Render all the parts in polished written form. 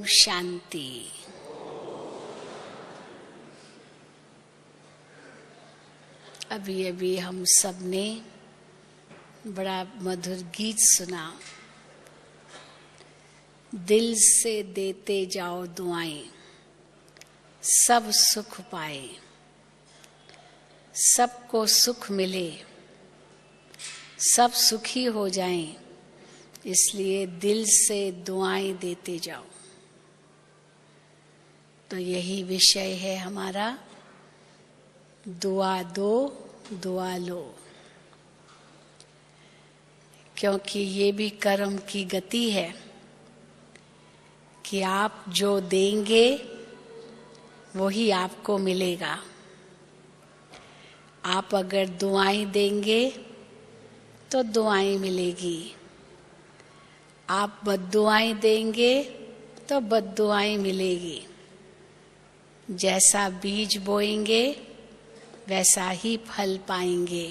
शांति। अभी अभी हम सब ने बड़ा मधुर गीत सुना। दिल से देते जाओ दुआएं, सब सुख पाए, सबको सुख मिले, सब सुखी हो जाएं, इसलिए दिल से दुआएं देते जाओ। तो यही विषय है हमारा, दुआ दो दुआ लो। क्योंकि ये भी कर्म की गति है कि आप जो देंगे वही आपको मिलेगा। आप अगर दुआएं देंगे तो दुआएं मिलेगी, आप बद्दुआएं देंगे तो बद्दुआएं मिलेगी। जैसा बीज बोएंगे वैसा ही फल पाएंगे।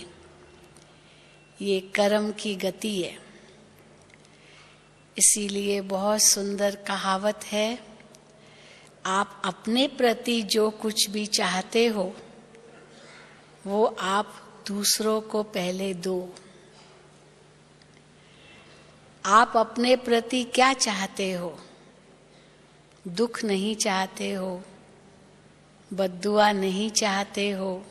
ये कर्म की गति है। इसीलिए बहुत सुंदर कहावत है, आप अपने प्रति जो कुछ भी चाहते हो वो आप दूसरों को पहले दो। आप अपने प्रति क्या चाहते हो? दुख नहीं चाहते हो, बद्दुआ नहीं चाहते हो,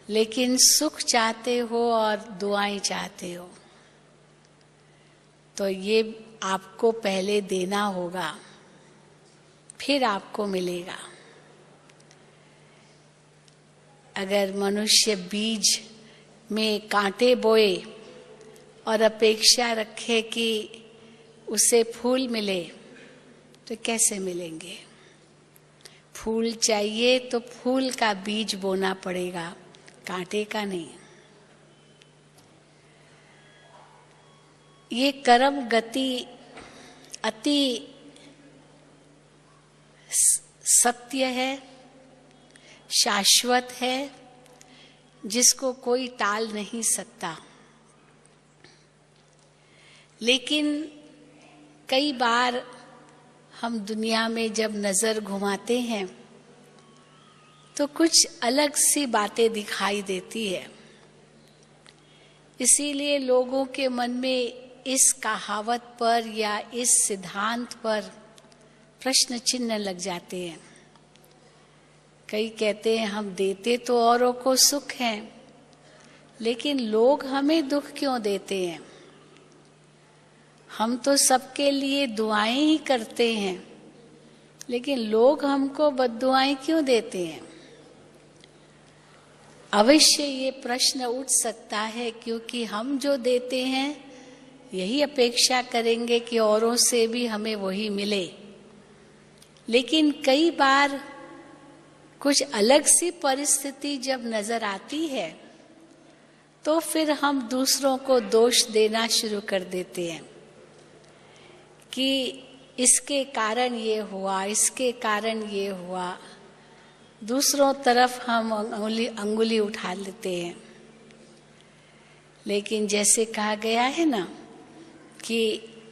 लेकिन सुख चाहते हो और दुआएं चाहते हो। तो ये आपको पहले देना होगा, फिर आपको मिलेगा। अगर मनुष्य बीज में कांटे बोए और अपेक्षा रखे कि उसे फूल मिले, तो कैसे मिलेंगे? फूल चाहिए तो फूल का बीज बोना पड़ेगा, कांटे का नहीं। ये कर्म गति अति सत्य है, शाश्वत है, जिसको कोई टाल नहीं सकता। लेकिन कई बार हम दुनिया में जब नजर घुमाते हैं तो कुछ अलग सी बातें दिखाई देती है। इसीलिए लोगों के मन में इस कहावत पर या इस सिद्धांत पर प्रश्न चिन्ह लग जाते हैं। कई कहते हैं हम देते तो औरों को सुख है, लेकिन लोग हमें दुख क्यों देते हैं? हम तो सबके लिए दुआएं ही करते हैं, लेकिन लोग हमको बद्दुआएं क्यों देते हैं? अवश्य ये प्रश्न उठ सकता है, क्योंकि हम जो देते हैं यही अपेक्षा करेंगे कि औरों से भी हमें वही मिले। लेकिन कई बार कुछ अलग सी परिस्थिति जब नजर आती है तो फिर हम दूसरों को दोष देना शुरू कर देते हैं कि इसके कारण ये हुआ, इसके कारण ये हुआ। दूसरों तरफ हम अंगुली उठा लेते हैं। लेकिन जैसे कहा गया है ना कि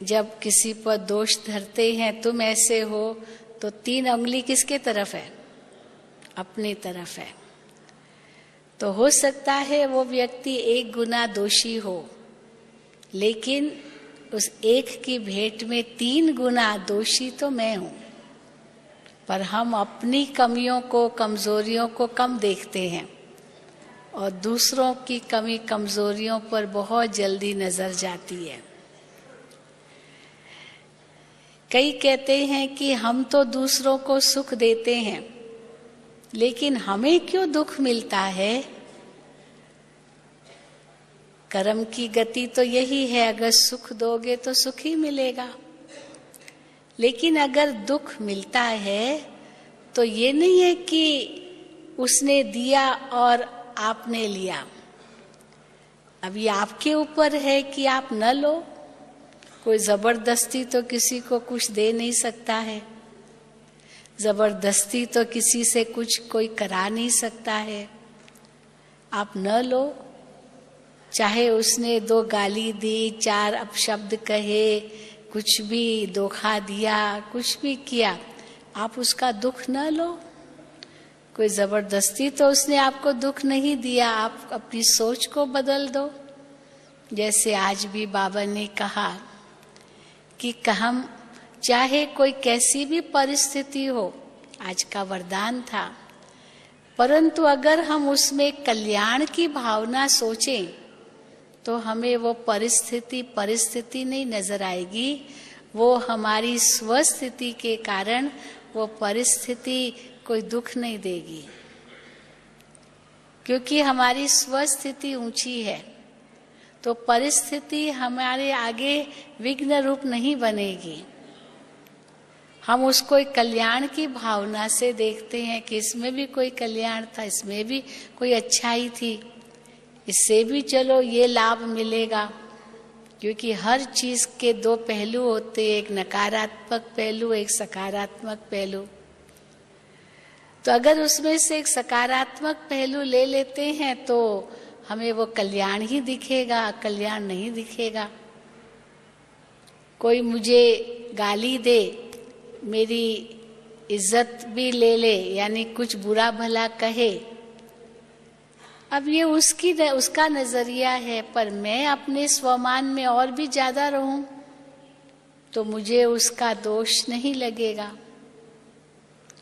जब किसी पर दोष धरते हैं, तुम ऐसे हो, तो 3 उंगली किसके तरफ है? अपनी तरफ है। तो हो सकता है वो व्यक्ति 1 गुना दोषी हो, लेकिन उस एक की भेंट में 3 गुना दोषी तो मैं हूं। पर हम अपनी कमियों को, कमजोरियों को कम देखते हैं और दूसरों की कमी कमजोरियों पर बहुत जल्दी नजर जाती है। कई कहते हैं कि हम तो दूसरों को सुख देते हैं, लेकिन हमें क्यों दुख मिलता है? कर्म की गति तो यही है, अगर सुख दोगे तो सुख ही मिलेगा। लेकिन अगर दुख मिलता है तो ये नहीं है कि उसने दिया और आपने लिया। अभी आपके ऊपर है कि आप न लो। कोई जबरदस्ती तो किसी को कुछ दे नहीं सकता है, जबरदस्ती तो किसी से कुछ कोई करा नहीं सकता है। आप न लो, चाहे उसने 2 गाली दी, 4 अपशब्द कहे, कुछ भी धोखा दिया, कुछ भी किया, आप उसका दुख न लो। कोई जबरदस्ती तो उसने आपको दुख नहीं दिया, आप अपनी सोच को बदल दो। जैसे आज भी बाबा ने कहा कि हम चाहे कोई कैसी भी परिस्थिति हो, आज का वरदान था, परंतु अगर हम उसमें कल्याण की भावना सोचें तो हमें वो परिस्थिति नहीं नजर आएगी। वो हमारी स्वस्थिति के कारण वो परिस्थिति कोई दुख नहीं देगी, क्योंकि हमारी स्वस्थिति ऊंची है। तो परिस्थिति हमारे आगे विघ्न रूप नहीं बनेगी। हम उसको एक कल्याण की भावना से देखते हैं कि इसमें भी कोई कल्याण था, इसमें भी कोई अच्छाई थी, इससे भी चलो ये लाभ मिलेगा। क्योंकि हर चीज के दो पहलू होते हैं, एक नकारात्मक पहलू, एक सकारात्मक पहलू। तो अगर उसमें से एक सकारात्मक पहलू ले लेते हैं तो हमें वो कल्याण ही दिखेगा, कल्याण नहीं दिखेगा। कोई मुझे गाली दे, मेरी इज्जत भी ले ले, यानी कुछ बुरा भला कहे, अब ये उसका नजरिया है, पर मैं अपने स्वमान में और भी ज्यादा रहूं तो मुझे उसका दोष नहीं लगेगा।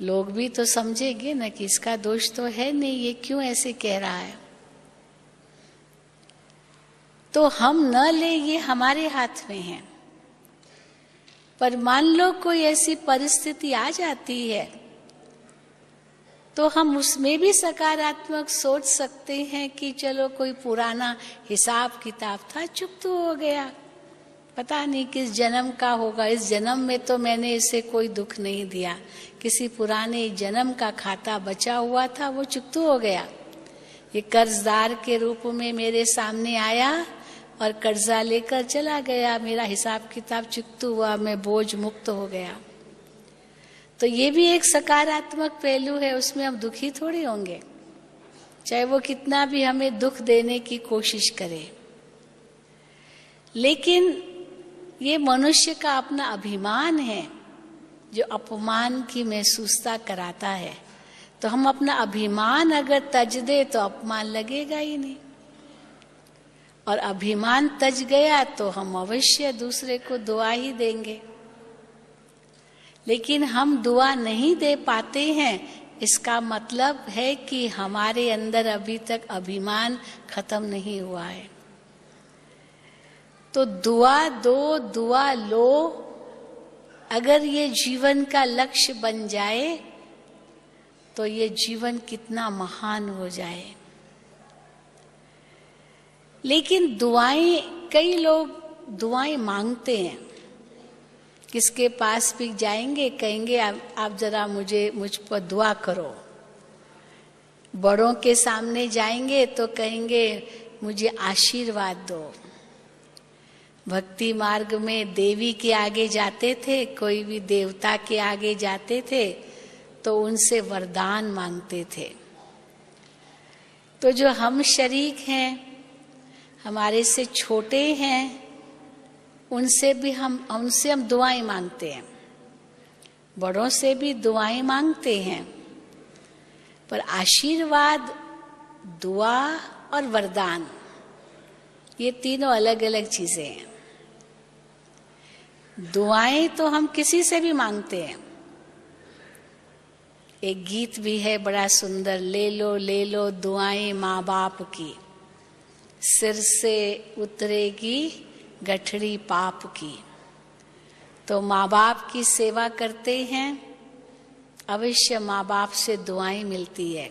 लोग भी तो समझेंगे ना कि इसका दोष तो है नहीं, ये क्यों ऐसे कह रहा है। तो हम न ले, ये हमारे हाथ में है। पर मान लो कोई ऐसी परिस्थिति आ जाती है तो हम उसमें भी सकारात्मक सोच सकते हैं कि चलो कोई पुराना हिसाब किताब था, चुप तो हो गया, पता नहीं किस जन्म का होगा, इस जन्म में तो मैंने इसे कोई दुख नहीं दिया, किसी पुराने जन्म का खाता बचा हुआ था, वो चुकता हो गया। ये कर्जदार के रूप में मेरे सामने आया और कर्जा लेकर चला गया, मेरा हिसाब किताब चुकता हुआ, मैं बोझ मुक्त हो गया। तो ये भी एक सकारात्मक पहलू है, उसमें हम दुखी थोड़ी होंगे, चाहे वो कितना भी हमें दुख देने की कोशिश करे। लेकिन ये मनुष्य का अपना अभिमान है जो अपमान की महसूसता कराता है। तो हम अपना अभिमान अगर तज दे तो अपमान लगेगा ही नहीं, और अभिमान तज गया तो हम अवश्य दूसरे को दुआ ही देंगे। लेकिन हम दुआ नहीं दे पाते हैं, इसका मतलब है कि हमारे अंदर अभी तक अभिमान खत्म नहीं हुआ है। तो दुआ दो, दुआ लो, अगर ये जीवन का लक्ष्य बन जाए तो ये जीवन कितना महान हो जाए। लेकिन दुआएं, कई लोग दुआएं मांगते हैं, किसके पास भी जाएंगे कहेंगे आप जरा मुझ पर दुआ करो। बड़ों के सामने जाएंगे तो कहेंगे मुझे आशीर्वाद दो। भक्ति मार्ग में देवी के आगे जाते थे, कोई भी देवता के आगे जाते थे तो उनसे वरदान मांगते थे। तो जो हम शरीक हैं, हमारे से छोटे हैं, उनसे हम दुआएं मांगते हैं, बड़ों से भी दुआएं मांगते हैं। पर आशीर्वाद, दुआ और वरदान, ये तीनों अलग अलग चीजें हैं। दुआएं तो हम किसी से भी मांगते हैं। एक गीत भी है बड़ा सुंदर, ले लो दुआएं माँ बाप की, सिर से उतरेगी गठड़ी पाप की। तो माँ बाप की सेवा करते हैं, अवश्य माँ बाप से दुआएं मिलती है।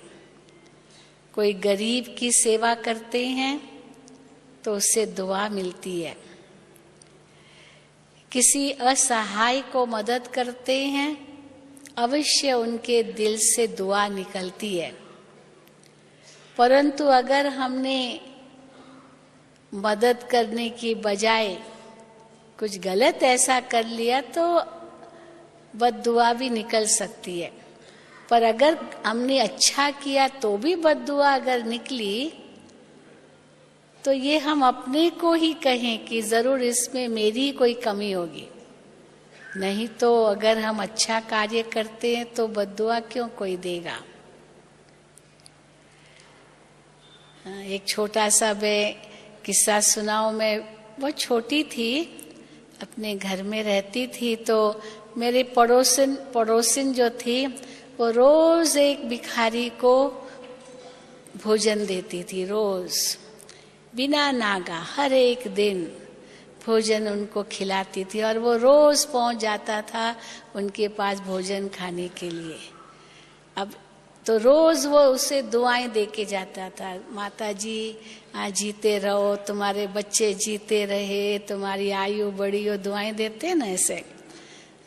कोई गरीब की सेवा करते हैं तो उससे दुआ मिलती है। किसी असहाय को मदद करते हैं, अवश्य उनके दिल से दुआ निकलती है। परंतु अगर हमने मदद करने की बजाय कुछ गलत ऐसा कर लिया तो बद्दुआ भी निकल सकती है। पर अगर हमने अच्छा किया तो भी बद्दुआ अगर निकली तो ये हम अपने को ही कहें कि जरूर इसमें मेरी कोई कमी होगी। नहीं तो अगर हम अच्छा कार्य करते हैं तो बद्दुआ क्यों कोई देगा। एक छोटा सा मैं किस्सा सुनाऊं। मैं बहुत छोटी थी, अपने घर में रहती थी, तो मेरे पड़ोसिन जो थी वो रोज एक भिखारी को भोजन देती थी, रोज बिना नागा हर एक दिन भोजन उनको खिलाती थी, और वो रोज पहुंच जाता था उनके पास भोजन खाने के लिए। अब तो रोज वो उसे दुआएं दे के जाता था, माता जी जीते रहो, तुम्हारे बच्चे जीते रहे, तुम्हारी आयु बड़ी हो, दुआएं देते हैं ना ऐसे,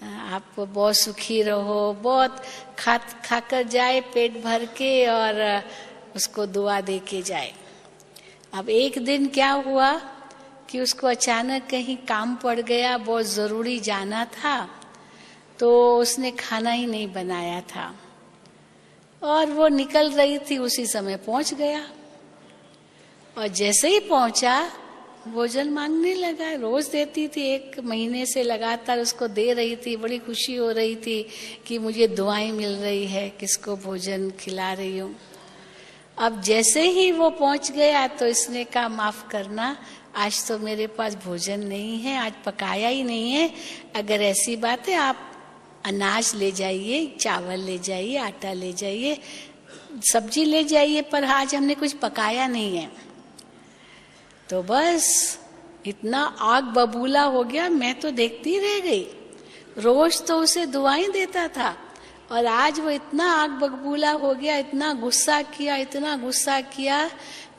आप बहुत सुखी रहो, बहुत खाकर जाए पेट भर के और उसको दुआ दे के जाए। अब एक दिन क्या हुआ कि उसको अचानक कहीं काम पड़ गया, बहुत जरूरी जाना था, तो उसने खाना ही नहीं बनाया था और वो निकल रही थी, उसी समय पहुंच गया। और जैसे ही पहुंचा भोजन मांगने लगा। रोज देती थी, 1 महीने से लगातार उसको दे रही थी, बड़ी खुशी हो रही थी कि मुझे दुआएं मिल रही है, किसको भोजन खिला रही हूँ। अब जैसे ही वो पहुंच गया तो इसने कहा माफ करना, आज तो मेरे पास भोजन नहीं है, आज पकाया ही नहीं है। अगर ऐसी बात है आप अनाज ले जाइए, चावल ले जाइए, आटा ले जाइए, सब्जी ले जाइए, पर आज हमने कुछ पकाया नहीं है। तो बस इतना आग बबूला हो गया, मैं तो देखती रह गई। रोज तो उसे दुआएं देता था और आज वो इतना आग बबूला हो गया, इतना गुस्सा किया,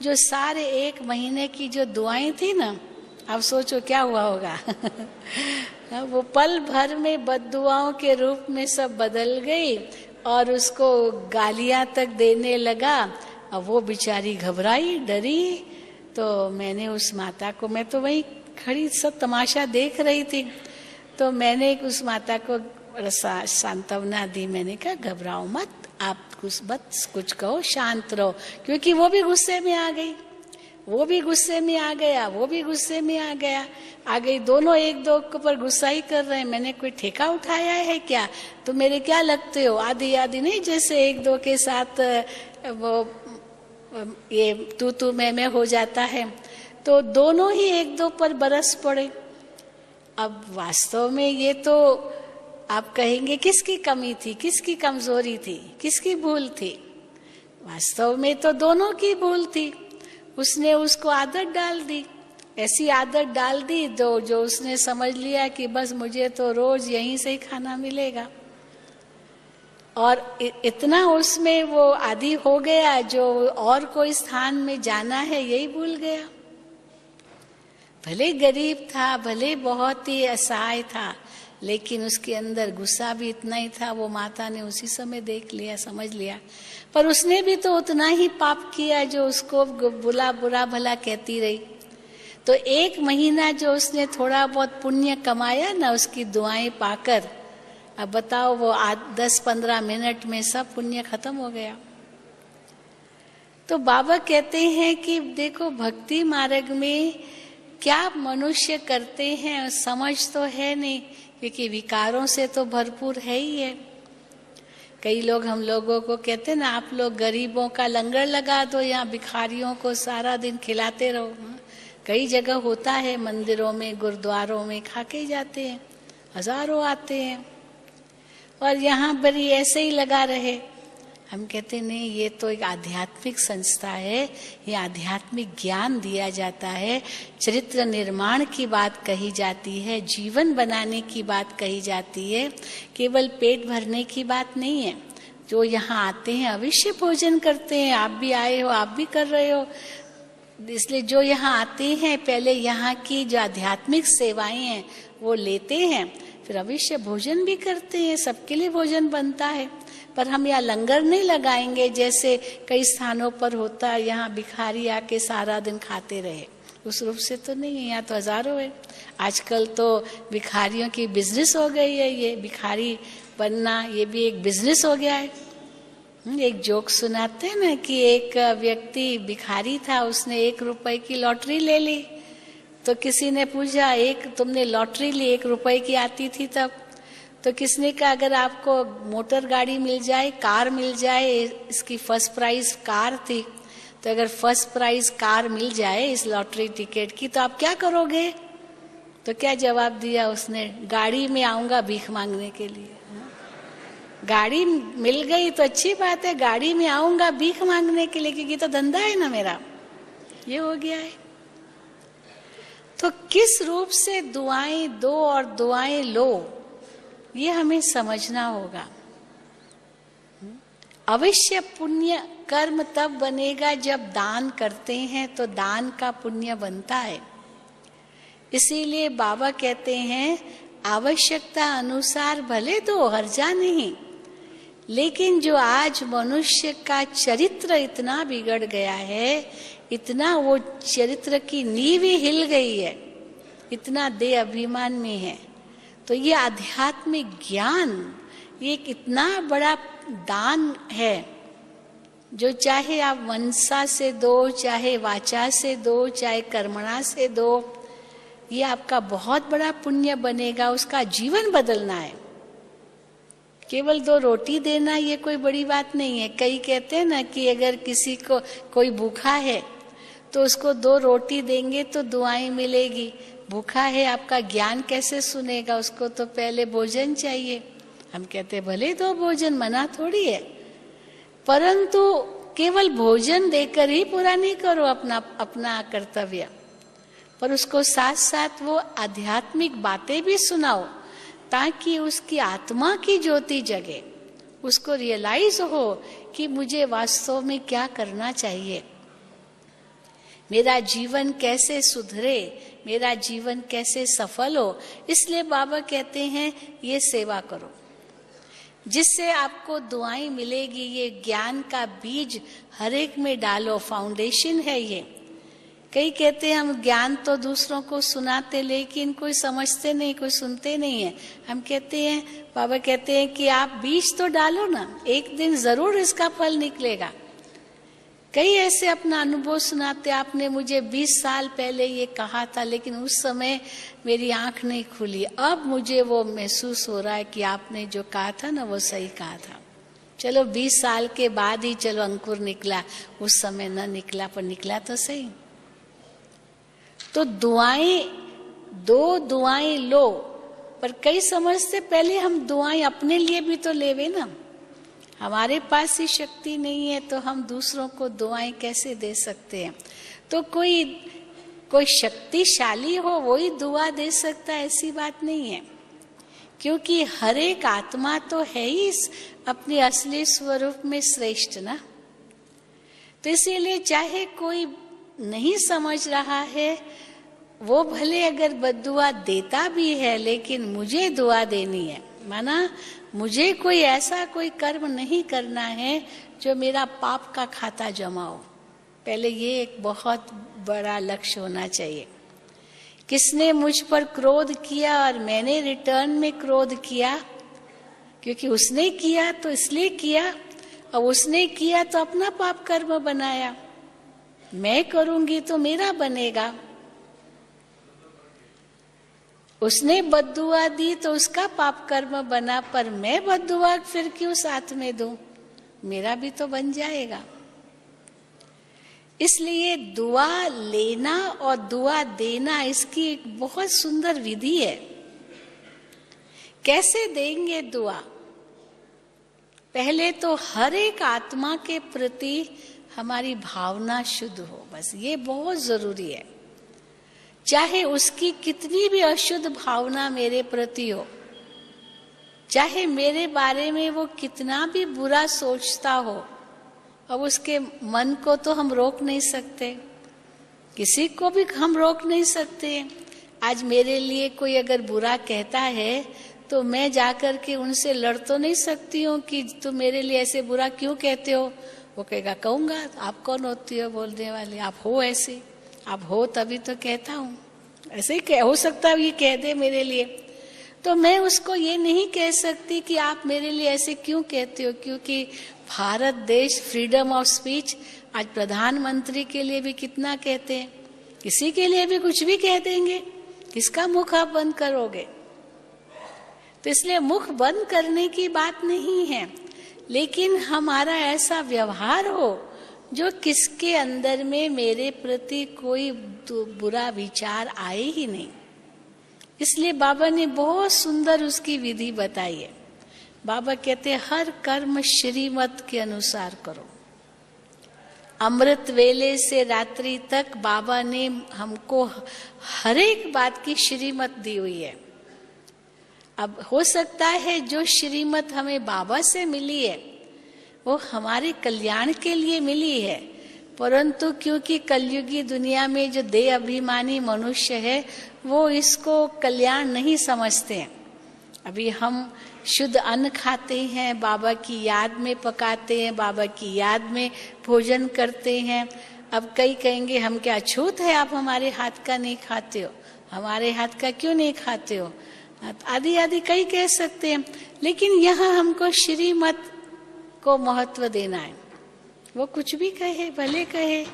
जो सारे 1 महीने की जो दुआएं थी ना, अब सोचो क्या हुआ होगा। वो पल भर में बद्दुआओं के रूप में सब बदल गई और उसको गालियां तक देने लगा। अब वो बेचारी घबराई, डरी। तो मैंने उस माता को, मैं तो वहीं खड़ी सब तमाशा देख रही थी, तो मैंने उस माता को सांत्वना दी। मैंने कहा घबराओ मत, आप कुछ कहो, शांत रहो, क्योंकि वो भी गुस्से में आ गई, वो भी गुस्से में आ गया, वो भी गुस्से में आ गई। दोनों एक दो के ऊपर गुस्सा ही कर रहे हैं। मैंने कोई ठेका उठाया है क्या? तो मेरे क्या लगते हो, आधी आधी नहीं, जैसे एक दो के साथ वो ये तू मैं हो जाता है। तो दोनों ही एक दो पर बरस पड़े। अब वास्तव में ये तो आप कहेंगे किसकी कमी थी, किसकी कमजोरी थी, किसकी भूल थी? वास्तव में तो दोनों की भूल थी। उसने उसको आदत डाल दी, ऐसी आदत डाल दी जो उसने समझ लिया कि बस मुझे तो रोज यहीं से ही खाना मिलेगा, और इतना उसमें वो आदी हो गया जो और कोई स्थान में जाना है यही भूल गया। भले गरीब था, भले बहुत ही असहाय था, लेकिन उसके अंदर गुस्सा भी इतना ही था। वो माता ने उसी समय देख लिया, समझ लिया। पर उसने भी तो उतना ही पाप किया जो उसको बुरा भला कहती रही। तो 1 महीना जो उसने थोड़ा बहुत पुण्य कमाया ना उसकी दुआएं पाकर, अब बताओ वो 10-15 मिनट में सब पुण्य खत्म हो गया। तो बाबा कहते हैं कि देखो भक्ति मार्ग में क्या मनुष्य करते हैं समझ तो है नहीं, क्योंकि विकारों से तो भरपूर है ही है। कई लोग हम लोगों को कहते हैं ना, आप लोग गरीबों का लंगर लगा दो, यहाँ भिखारियों को सारा दिन खिलाते रहो। कई जगह होता है, मंदिरों में, गुरुद्वारों में खा के ही जाते हैं, हजारों आते हैं, और यहाँ पर ही ऐसे ही लगा रहे। हम कहते नहीं, ये तो एक आध्यात्मिक संस्था है, ये आध्यात्मिक ज्ञान दिया जाता है, चरित्र निर्माण की बात कही जाती है, जीवन बनाने की बात कही जाती है, केवल पेट भरने की बात नहीं है। जो यहाँ आते हैं अवश्य भोजन करते हैं, आप भी आए हो, आप भी कर रहे हो, इसलिए जो यहाँ आते हैं पहले यहाँ की जो आध्यात्मिक सेवाएं हैं वो लेते हैं, फिर अवश्य भोजन भी करते हैं, सबके लिए भोजन बनता है। पर हम यहाँ लंगर नहीं लगाएंगे जैसे कई स्थानों पर होता है, यहाँ भिखारी आके सारा दिन खाते रहे, उस रूप से तो नहीं है। यहाँ तो हजारों है। आजकल तो भिखारियों की बिजनेस हो गई है, ये भिखारी बनना ये भी एक बिजनेस हो गया है। एक जोक सुनाते हैं ना कि एक व्यक्ति भिखारी था, उसने 1 रुपए की लॉटरी ले ली। तो किसी ने पूछा, तुमने लॉटरी ली, 1 रुपए की आती थी तब? तो किसने कहा अगर आपको मोटर गाड़ी मिल जाए, कार मिल जाए, इसकी फर्स्ट प्राइज कार थी, तो अगर फर्स्ट प्राइज कार मिल जाए इस लॉटरी टिकट की तो आप क्या करोगे? तो क्या जवाब दिया उसने? गाड़ी में आऊंगा भीख मांगने के लिए। गाड़ी मिल गई तो अच्छी बात है, गाड़ी में आऊंगा भीख मांगने के लिए, क्योंकि तो धंधा है ना मेरा। ये हो गया है। तो किस रूप से दुआएं दो और दुआएं लो, ये हमें समझना होगा। अवश्य पुण्य कर्म तब बनेगा जब दान करते हैं, तो दान का पुण्य बनता है। इसीलिए बाबा कहते हैं आवश्यकता अनुसार भले दो, हर्जा नहीं, लेकिन जो आज मनुष्य का चरित्र इतना बिगड़ गया है, इतना वो चरित्र की नींव ही हिल गई है, इतना देह अभिमान में है, तो ये आध्यात्मिक ज्ञान ये एक इतना बड़ा दान है, जो चाहे आप मनसा से दो, चाहे वाचा से दो, चाहे कर्मणा से दो, ये आपका बहुत बड़ा पुण्य बनेगा। उसका जीवन बदलना है। केवल 2 रोटी देना ये कोई बड़ी बात नहीं है। कई कहते हैं ना कि अगर किसी को कोई भूखा है तो उसको 2 रोटी देंगे तो दुआएं मिलेगी। भूखा है, आपका ज्ञान कैसे सुनेगा? उसको तो पहले भोजन चाहिए। हम कहते भले 2 भोजन, मना थोड़ी है, परंतु केवल भोजन देकर ही पूरा नहीं करो अपना कर्तव्य, पर उसको साथ साथ वो आध्यात्मिक बातें भी सुनाओ, ताकि उसकी आत्मा की ज्योति जगे, उसको रियलाइज हो कि मुझे वास्तव में क्या करना चाहिए, मेरा जीवन कैसे सुधरे, मेरा जीवन कैसे सफल हो। इसलिए बाबा कहते हैं ये सेवा करो, जिससे आपको दुआएं मिलेगी। ये ज्ञान का बीज हर एक में डालो, फाउंडेशन है ये। कई कहते हैं हम ज्ञान तो दूसरों को सुनाते, लेकिन कोई समझते नहीं, कोई सुनते नहीं है। हम कहते हैं, बाबा कहते हैं कि आप बीज तो डालो ना, एक दिन जरूर इसका फल निकलेगा। कई ऐसे अपना अनुभव सुनाते, आपने मुझे 20 साल पहले ये कहा था, लेकिन उस समय मेरी आंख नहीं खुली, अब मुझे वो महसूस हो रहा है कि आपने जो कहा था ना वो सही कहा था। चलो 20 साल के बाद ही चलो अंकुर निकला, उस समय न निकला, पर निकला तो सही। तो दुआएं दो, दुआएं लो, पर कई समझते पहले हम दुआएं अपने लिए भी तो लेवे ना। हमारे पास ही शक्ति नहीं है तो हम दूसरों को दुआएं कैसे दे सकते हैं? तो कोई शक्तिशाली हो वो ही दुआ दे सकता है, ऐसी बात नहीं है, क्योंकि हर एक आत्मा तो है ही अपने असली स्वरूप में श्रेष्ठ ना। तो इसीलिए चाहे कोई नहीं समझ रहा है, वो भले अगर बद्दुआ देता भी है, लेकिन मुझे दुआ देनी है, माना मुझे कोई ऐसा कोई कर्म नहीं करना है जो मेरा पाप का खाता जमाओ। पहले ये एक बहुत बड़ा लक्ष्य होना चाहिए। किसने मुझ पर क्रोध किया और मैंने रिटर्न में क्रोध किया, क्योंकि उसने किया तो इसलिए किया, और उसने किया तो अपना पाप कर्म बनाया, मैं करूंगी तो मेरा बनेगा। उसने बद्दुआ दी तो उसका पाप कर्म बना, पर मैं बद्दुआ फिर क्यों साथ में दूं, मेरा भी तो बन जाएगा। इसलिए दुआ लेना और दुआ देना, इसकी एक बहुत सुंदर विधि है। कैसे देंगे दुआ? पहले तो हर एक आत्मा के प्रति हमारी भावना शुद्ध हो, बस ये बहुत जरूरी है। चाहे उसकी कितनी भी अशुद्ध भावना मेरे प्रति हो, चाहे मेरे बारे में वो कितना भी बुरा सोचता हो, अब उसके मन को तो हम रोक नहीं सकते, किसी को भी हम रोक नहीं सकते। आज मेरे लिए कोई अगर बुरा कहता है तो मैं जाकर के उनसे लड़ तो नहीं सकती हूँ कि तुम मेरे लिए ऐसे बुरा क्यों कहते हो। वो कहेगा कहूंगा, आप कौन होती हो बोलने वाले, आप हो ऐसे, आप हो तभी तो कहता हूँ, ऐसे ही हो सकता है ये कह दे मेरे लिए। तो मैं उसको ये नहीं कह सकती कि आप मेरे लिए ऐसे क्यों कहते हो, क्योंकि भारत देश फ्रीडम ऑफ स्पीच, आज प्रधानमंत्री के लिए भी कितना कहते हैं, किसी के लिए भी कुछ भी कह देंगे, किसका मुख आप बंद करोगे? तो इसलिए मुख बंद करने की बात नहीं है, लेकिन हमारा ऐसा व्यवहार हो जो किसके अंदर में मेरे प्रति कोई बुरा विचार आए ही नहीं। इसलिए बाबा ने बहुत सुंदर उसकी विधि बताई है। बाबा कहते हैं हर कर्म श्रीमत के अनुसार करो। अमृत वेले से रात्रि तक बाबा ने हमको हर एक बात की श्रीमत दी हुई है। अब हो सकता है जो श्रीमत हमें बाबा से मिली है वो हमारे कल्याण के लिए मिली है, परंतु क्योंकि कलयुगी दुनिया में जो देह अभिमानी मनुष्य है वो इसको कल्याण नहीं समझते हैं। अभी हम शुद्ध अन्न खाते हैं, बाबा की याद में पकाते हैं, बाबा की याद में भोजन करते हैं। अब कई कहेंगे हम क्या अछूत है, आप हमारे हाथ का नहीं खाते हो, हमारे हाथ का क्यों नहीं खाते हो, आदि आदि कई कह सकते हैं। लेकिन यहाँ हमको श्रीमत को महत्व देना है। वो कुछ भी कहे, भले कहे,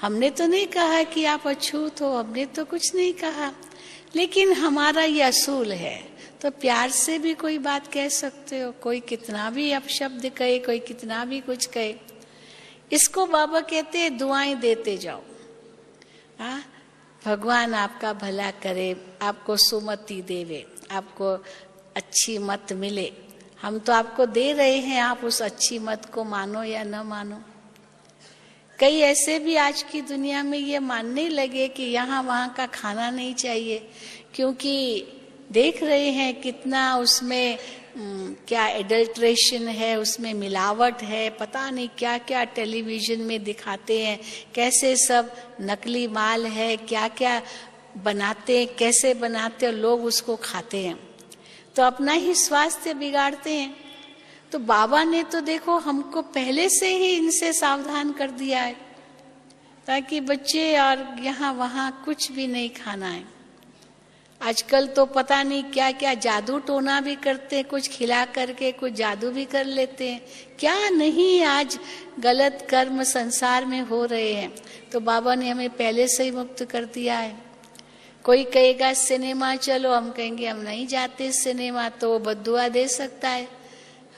हमने तो नहीं कहा कि आप अछूत हो, हमने तो कुछ नहीं कहा, लेकिन हमारा ये असूल है तो प्यार से भी कोई बात कह सकते हो। कोई कितना भी अपशब्द कहे, कोई कितना भी कुछ कहे, इसको बाबा कहते हैं दुआएं देते जाओ। हाँ, भगवान आपका भला करे, आपको सुमति देवे, आपको अच्छी मत मिले। हम तो आपको दे रहे हैं, आप उस अच्छी मत को मानो या न मानो। कई ऐसे भी आज की दुनिया में ये मानने लगे कि यहाँ वहाँ का खाना नहीं चाहिए, क्योंकि देख रहे हैं कितना उसमें क्या एडल्ट्रेशन है, उसमें मिलावट है, पता नहीं क्या क्या टेलीविजन में दिखाते हैं, कैसे सब नकली माल है, क्या क्या बनाते हैं, कैसे बनाते हैं, लोग उसको खाते हैं तो अपना ही स्वास्थ्य बिगाड़ते हैं। तो बाबा ने तो देखो हमको पहले से ही इनसे सावधान कर दिया है ताकि बच्चे और यहाँ वहाँ कुछ भी नहीं खाना है। आजकल तो पता नहीं क्या क्या जादू टोना भी करते हैं, कुछ खिला करके कुछ जादू भी कर लेते हैं, क्या नहीं आज गलत कर्म संसार में हो रहे हैं। तो बाबा ने हमें पहले से ही मुक्त कर दिया है। कोई कहेगा सिनेमा चलो, हम कहेंगे हम नहीं जाते सिनेमा, तो वो बद्दुआ दे सकता है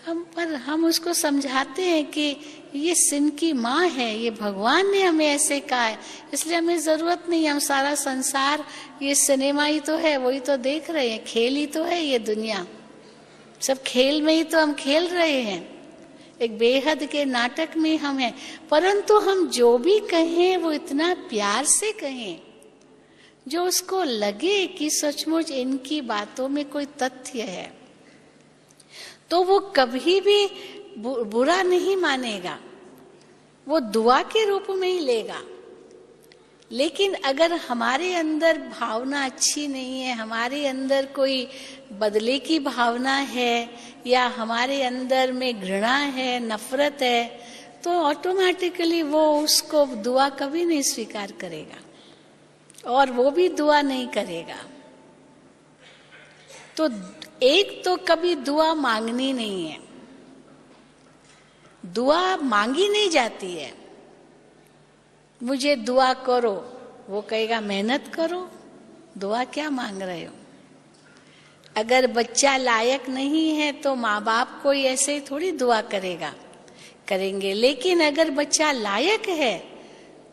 पर हम उसको समझाते हैं कि ये सिन की माँ है, ये भगवान ने हमें ऐसे कहा है, इसलिए हमें जरूरत नहीं, हम सारा संसार ये सिनेमा ही तो है, वही तो देख रहे हैं, खेल ही तो है ये दुनिया, सब खेल में ही तो हम खेल रहे हैं, एक बेहद के नाटक में हम हैं। परंतु हम जो भी कहें वो इतना प्यार से कहें जो उसको लगे कि सचमुच इनकी बातों में कोई तथ्य है, तो वो कभी भी बुरा नहीं मानेगा, वो दुआ के रूप में ही लेगा। लेकिन अगर हमारे अंदर भावना अच्छी नहीं है, हमारे अंदर कोई बदले की भावना है या हमारे अंदर में घृणा है, नफरत है, तो ऑटोमेटिकली वो उसको दुआ कभी नहीं स्वीकार करेगा और वो भी दुआ नहीं करेगा। तो एक तो कभी दुआ मांगनी नहीं है, दुआ मांगी नहीं जाती है। मुझे दुआ करो, वो कहेगा मेहनत करो, दुआ क्या मांग रहे हो। अगर बच्चा लायक नहीं है तो माँ बाप कोई ऐसे ही थोड़ी दुआ करेंगे, लेकिन अगर बच्चा लायक है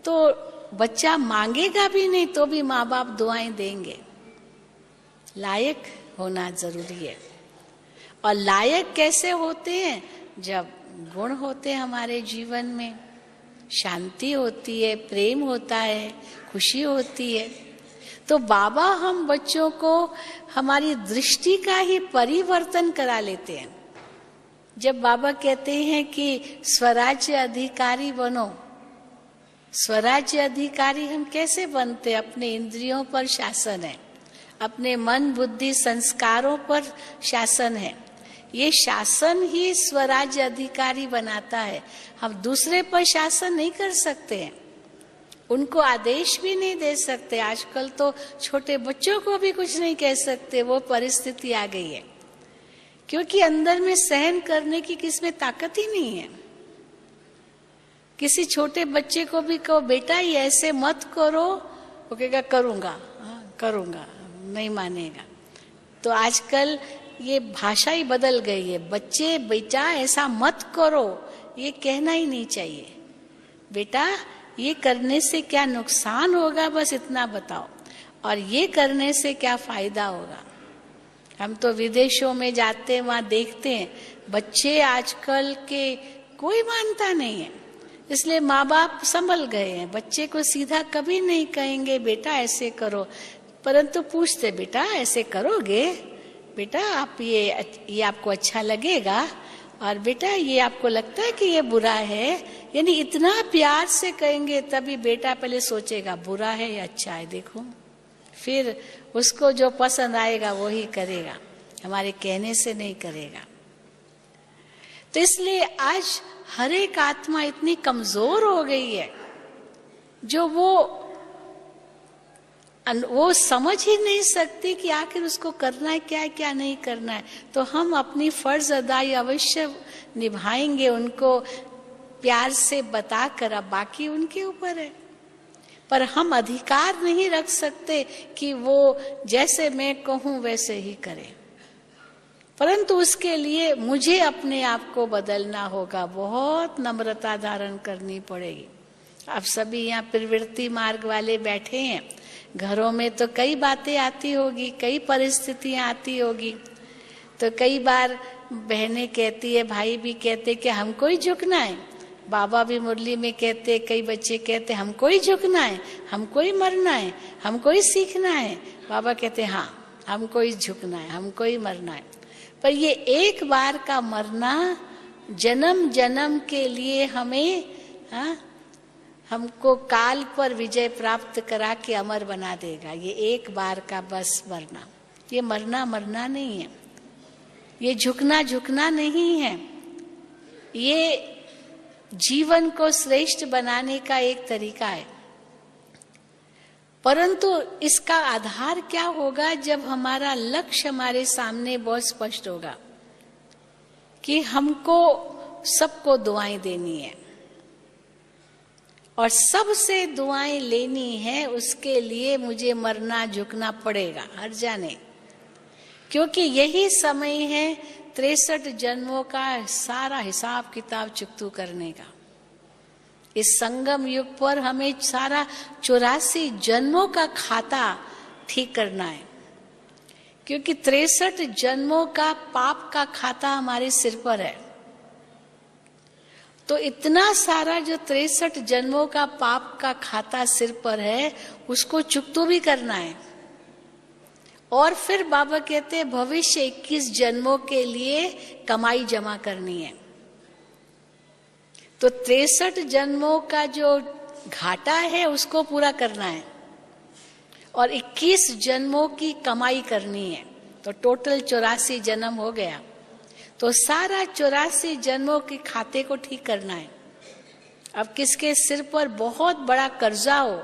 तो बच्चा मांगेगा भी नहीं तो भी माँ बाप दुआएं देंगे। लायक होना जरूरी है। और लायक कैसे होते हैं? जब गुण होते हैं हमारे जीवन में, शांति होती है, प्रेम होता है, खुशी होती है। तो बाबा हम बच्चों को हमारी दृष्टि का ही परिवर्तन करा लेते हैं। जब बाबा कहते हैं कि स्वराज्य अधिकारी बनो, स्वराज्य अधिकारी हम कैसे बनते? अपने इंद्रियों पर शासन है, अपने मन बुद्धि संस्कारों पर शासन है। ये शासन ही स्वराज्य अधिकारी बनाता है। हम दूसरे पर शासन नहीं कर सकते हैं, उनको आदेश भी नहीं दे सकते। आजकल तो छोटे बच्चों को भी कुछ नहीं कह सकते, वो परिस्थिति आ गई है, क्योंकि अंदर में सहन करने की किसमें ताकत ही नहीं है। किसी छोटे बच्चे को भी कहो बेटा ये ऐसे मत करो, वो कहेगा करूंगा, करूंगा, नहीं मानेगा। तो आजकल ये भाषा ही बदल गई है। बच्चे बेटा ऐसा मत करो ये कहना ही नहीं चाहिए। बेटा ये करने से क्या नुकसान होगा बस इतना बताओ, और ये करने से क्या फायदा होगा। हम तो विदेशों में जाते हैं, वहां देखते हैं बच्चे आजकल के कोई मानता नहीं है, इसलिए माँ बाप संभल गए हैं। बच्चे को सीधा कभी नहीं कहेंगे बेटा ऐसे करो, परंतु पूछते बेटा ऐसे करोगे, बेटा आप ये आपको अच्छा लगेगा, और बेटा ये आपको लगता है कि ये बुरा है। यानी इतना प्यार से कहेंगे तभी बेटा पहले सोचेगा बुरा है या अच्छा है, देखो फिर उसको जो पसंद आएगा वो ही करेगा, हमारे कहने से नहीं करेगा। तो इसलिए आज हर एक आत्मा इतनी कमजोर हो गई है जो वो समझ ही नहीं सकती कि आखिर उसको करना है क्या नहीं करना है। तो हम अपनी फर्ज अदाई अवश्य निभाएंगे, उनको प्यार से बताकर, अब बाकी उनके ऊपर है। पर हम अधिकार नहीं रख सकते कि वो जैसे मैं कहूं वैसे ही करे, परंतु उसके लिए मुझे अपने आप को बदलना होगा, बहुत नम्रता धारण करनी पड़ेगी। अब सभी यहाँ प्रवृत्ति मार्ग वाले बैठे हैं, घरों में तो कई बातें आती होगी, कई परिस्थितियां आती होगी। तो कई बार बहनें कहती है, भाई भी कहते कि हमको ही झुकना है, बाबा भी मुरली में कहते, कई बच्चे कहते हमको ही झुकना है, हमको ही मरना है, हमको ही सीखना है। बाबा कहते हाँ हमको ही झुकना है, हमको ही मरना है। पर ये एक बार का मरना जन्म जन्म के लिए हमें हमको काल पर विजय प्राप्त करा के अमर बना देगा। ये एक बार का बस मरना, ये मरना नहीं है, ये झुकना नहीं है, ये जीवन को श्रेष्ठ बनाने का एक तरीका है। परंतु इसका आधार क्या होगा, जब हमारा लक्ष्य हमारे सामने बहुत स्पष्ट होगा कि हमको सबको दुआएं देनी है और सबसे दुआएं लेनी है, उसके लिए मुझे मरना झुकना पड़ेगा, हर जाने। क्योंकि यही समय है 63 जन्मों का सारा हिसाब किताब चुकतू करने का। इस संगम युग पर हमें सारा 84 जन्मों का खाता ठीक करना है, क्योंकि 63 जन्मों का पाप का खाता हमारे सिर पर है। तो इतना सारा जो 63 जन्मों का पाप का खाता सिर पर है, उसको चुकतू भी करना है। और फिर बाबा कहते हैं भविष्य 21 जन्मों के लिए कमाई जमा करनी है। तो 63 जन्मों का जो घाटा है उसको पूरा करना है और 21 जन्मों की कमाई करनी है। तो टोटल 84 जन्म हो गया। तो सारा 84 जन्मों के खाते को ठीक करना है। अब किसके सिर पर बहुत बड़ा कर्जा हो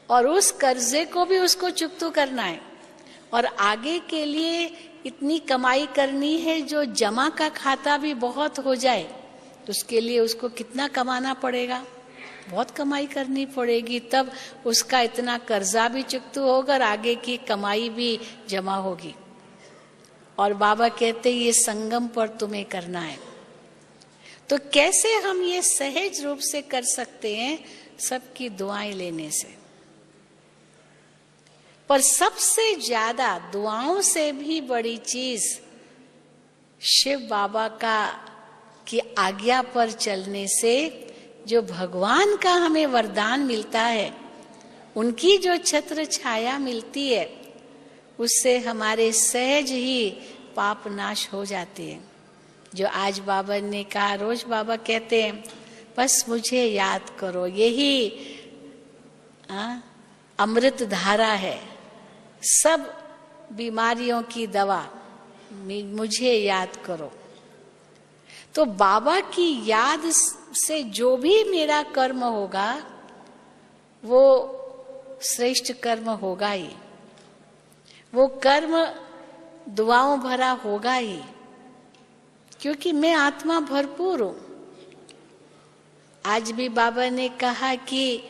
और उस कर्जे को भी उसको चुकतू करना है, और आगे के लिए इतनी कमाई करनी है जो जमा का खाता भी बहुत हो जाए। तो उसके लिए उसको कितना कमाना पड़ेगा, बहुत कमाई करनी पड़ेगी, तब उसका इतना कर्जा भी चुकतू होगा और आगे की कमाई भी जमा होगी। और बाबा कहते ये संगम पर तुम्हें करना है। तो कैसे हम ये सहज रूप से कर सकते हैं, सबकी दुआएं लेने से। पर सबसे ज्यादा दुआओं से भी बड़ी चीज शिव बाबा की आज्ञा पर चलने से जो भगवान का हमें वरदान मिलता है, उनकी जो छत्र छाया मिलती है, उससे हमारे सहज ही पाप नाश हो जाते हैं। जो आज बाबा ने कहा, रोज बाबा कहते हैं बस मुझे याद करो, यही अमृत धारा है, सब बीमारियों की दवा, मुझे याद करो। तो बाबा की याद से जो भी मेरा कर्म होगा वो श्रेष्ठ कर्म होगा ही, वो कर्म दुआओं भरा होगा ही, क्योंकि मैं आत्मा भरपूर हूं। आज भी बाबा ने कहा कि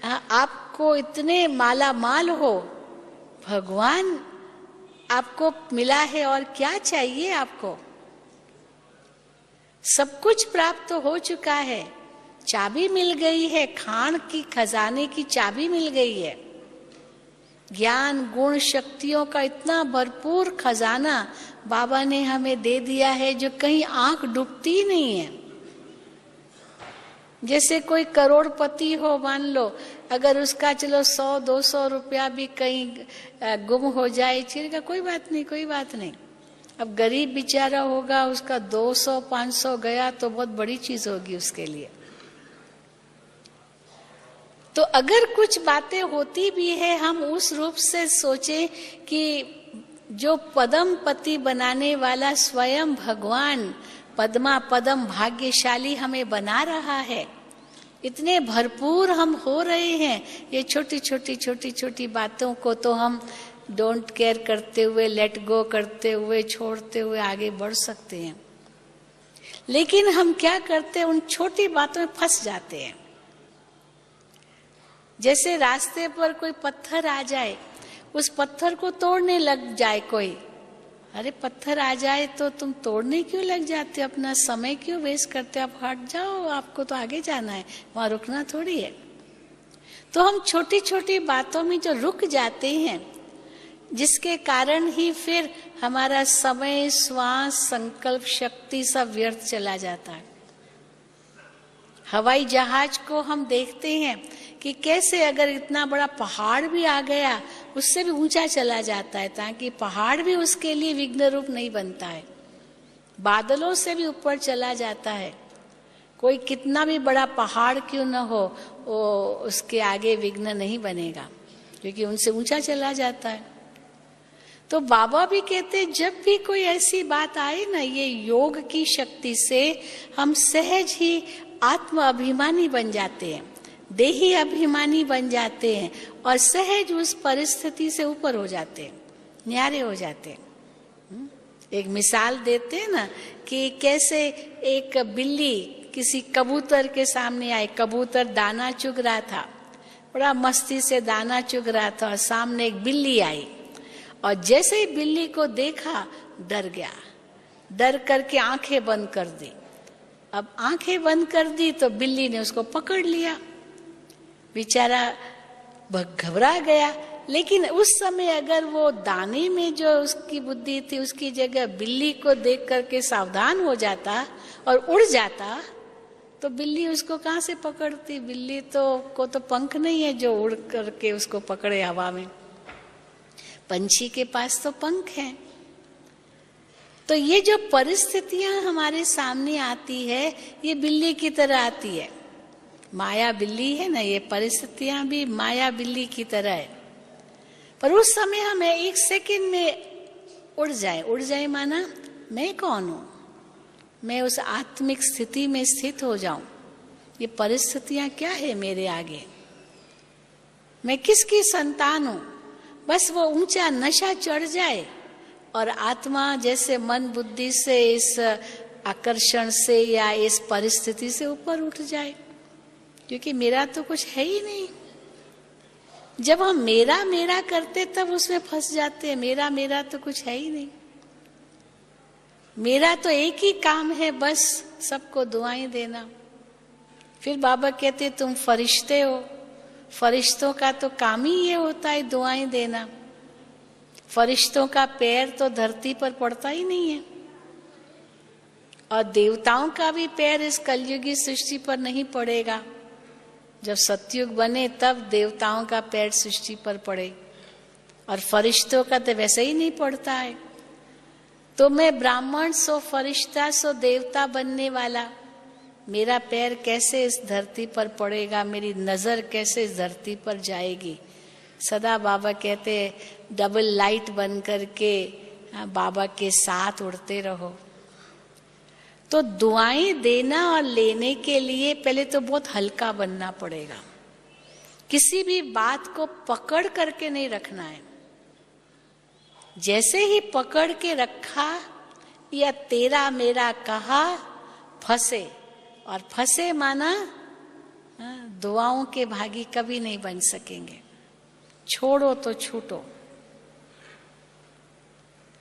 आपको इतने माला माल हो, भगवान आपको मिला है और क्या चाहिए आपको? सब कुछ प्राप्त तो हो चुका है, चाबी मिल गई है, खान की खजाने की चाबी मिल गई है। ज्ञान गुण शक्तियों का इतना भरपूर खजाना बाबा ने हमें दे दिया है जो कहीं आंख डूबती ही नहीं है। जैसे कोई करोड़पति हो, मान लो, अगर उसका चलो 100-200 रुपया भी कहीं गुम हो जाए, चिड़ेगा, कोई बात नहीं, कोई बात नहीं। अब गरीब बेचारा होगा, उसका 200-500 गया तो बहुत बड़ी चीज होगी उसके लिए। तो अगर कुछ बातें होती भी है, हम उस रूप से सोचें कि जो पदम पति बनाने वाला स्वयं भगवान पद्मा पदम भाग्यशाली हमें बना रहा है, इतने भरपूर हम हो रहे हैं। ये छोटी छोटी बातों को तो हम डोंट केयर करते हुए, लेट गो करते हुए, छोड़ते हुए आगे बढ़ सकते हैं। लेकिन हम क्या करते हैं, उन छोटी बातों में फंस जाते हैं। जैसे रास्ते पर कोई पत्थर आ जाए, उस पत्थर को तोड़ने लग जाए कोई, अरे पत्थर आ जाए तो तुम तोड़ने क्यों लग जाते हो, अपना समय क्यों वेस्ट करते हो, आप हट जाओ, आपको तो आगे जाना है, वहां रुकना थोड़ी है। तो हम छोटी छोटी बातों में जो रुक जाते हैं, जिसके कारण ही फिर हमारा समय, श्वास, संकल्प शक्ति सब व्यर्थ चला जाता है। हवाई जहाज को हम देखते हैं कि कैसे अगर इतना बड़ा पहाड़ भी आ गया, उससे भी ऊंचा चला जाता है, ताकि पहाड़ भी उसके लिए विघ्न रूप नहीं बनता है। बादलों से भी ऊपर चला जाता है। कोई कितना भी बड़ा पहाड़ क्यों न हो, वो उसके आगे विघ्न नहीं बनेगा, क्योंकि उनसे ऊंचा चला जाता है। तो बाबा भी कहते जब भी कोई ऐसी बात आए ना, ये योग की शक्ति से हम सहज ही आत्म अभिमानी बन जाते हैं, देही अभिमानी बन जाते हैं और सहज उस परिस्थिति से ऊपर हो जाते हैं, न्यारे हो जाते हैं। एक मिसाल देते हैं ना कि कैसे एक बिल्ली किसी कबूतर के सामने आई। कबूतर दाना चुग रहा था, बड़ा मस्ती से दाना चुग रहा था, और सामने एक बिल्ली आई और जैसे ही बिल्ली को देखा डर गया, डर करके आंखें बंद कर दी। अब आंखें बंद कर दी तो बिल्ली ने उसको पकड़ लिया, बेचारा घबरा गया। लेकिन उस समय अगर वो दाने में जो उसकी बुद्धि थी, उसकी जगह बिल्ली को देख करके सावधान हो जाता और उड़ जाता, तो बिल्ली उसको कहाँ से पकड़ती? बिल्ली को तो पंख नहीं है जो उड़ करके उसको पकड़े हवा में। पंछी के पास तो पंख हैं। तो ये जो परिस्थितियां हमारे सामने आती है, ये बिल्ली की तरह आती है। माया बिल्ली है ना, ये परिस्थितियां भी माया बिल्ली की तरह है। पर उस समय हमें एक सेकंड में उड़ जाए माना मैं कौन हूं, मैं उस आत्मिक स्थिति में स्थित हो जाऊं। ये परिस्थितियां क्या है मेरे आगे, मैं किसकी संतान हूं। बस वो ऊंचा नशा चढ़ जाए और आत्मा जैसे मन बुद्धि से इस आकर्षण से या इस परिस्थिति से ऊपर उठ जाए, क्योंकि मेरा तो कुछ है ही नहीं। जब हम मेरा मेरा करते तब उसमें फंस जाते हैं। मेरा तो कुछ है ही नहीं। मेरा तो एक ही काम है, बस सबको दुआएं देना। फिर बाबा कहते तुम फरिश्ते हो, फरिश्तों का तो काम ही ये होता है दुआएं देना। फरिश्तों का पैर तो धरती पर पड़ता ही नहीं है, और देवताओं का भी पैर इस कलयुगी सृष्टि पर नहीं पड़ेगा। जब सतयुग बने तब देवताओं का पैर सृष्टि पर पड़े, और फरिश्तों का तो वैसे ही नहीं पड़ता है। तो मैं ब्राह्मण सो फरिश्ता सो देवता बनने वाला, मेरा पैर कैसे इस धरती पर पड़ेगा, मेरी नजर कैसे इस धरती पर जाएगी। सदा बाबा कहते डबल लाइट बन करके बाबा के साथ उड़ते रहो। तो दुआएं देना और लेने के लिए पहले तो बहुत हल्का बनना पड़ेगा। किसी भी बात को पकड़ करके नहीं रखना है। जैसे ही पकड़ के रखा या तेरा मेरा कहा, फंसे। और फंसे माना दुआओं के भागी कभी नहीं बन सकेंगे। छोड़ो तो छूटो।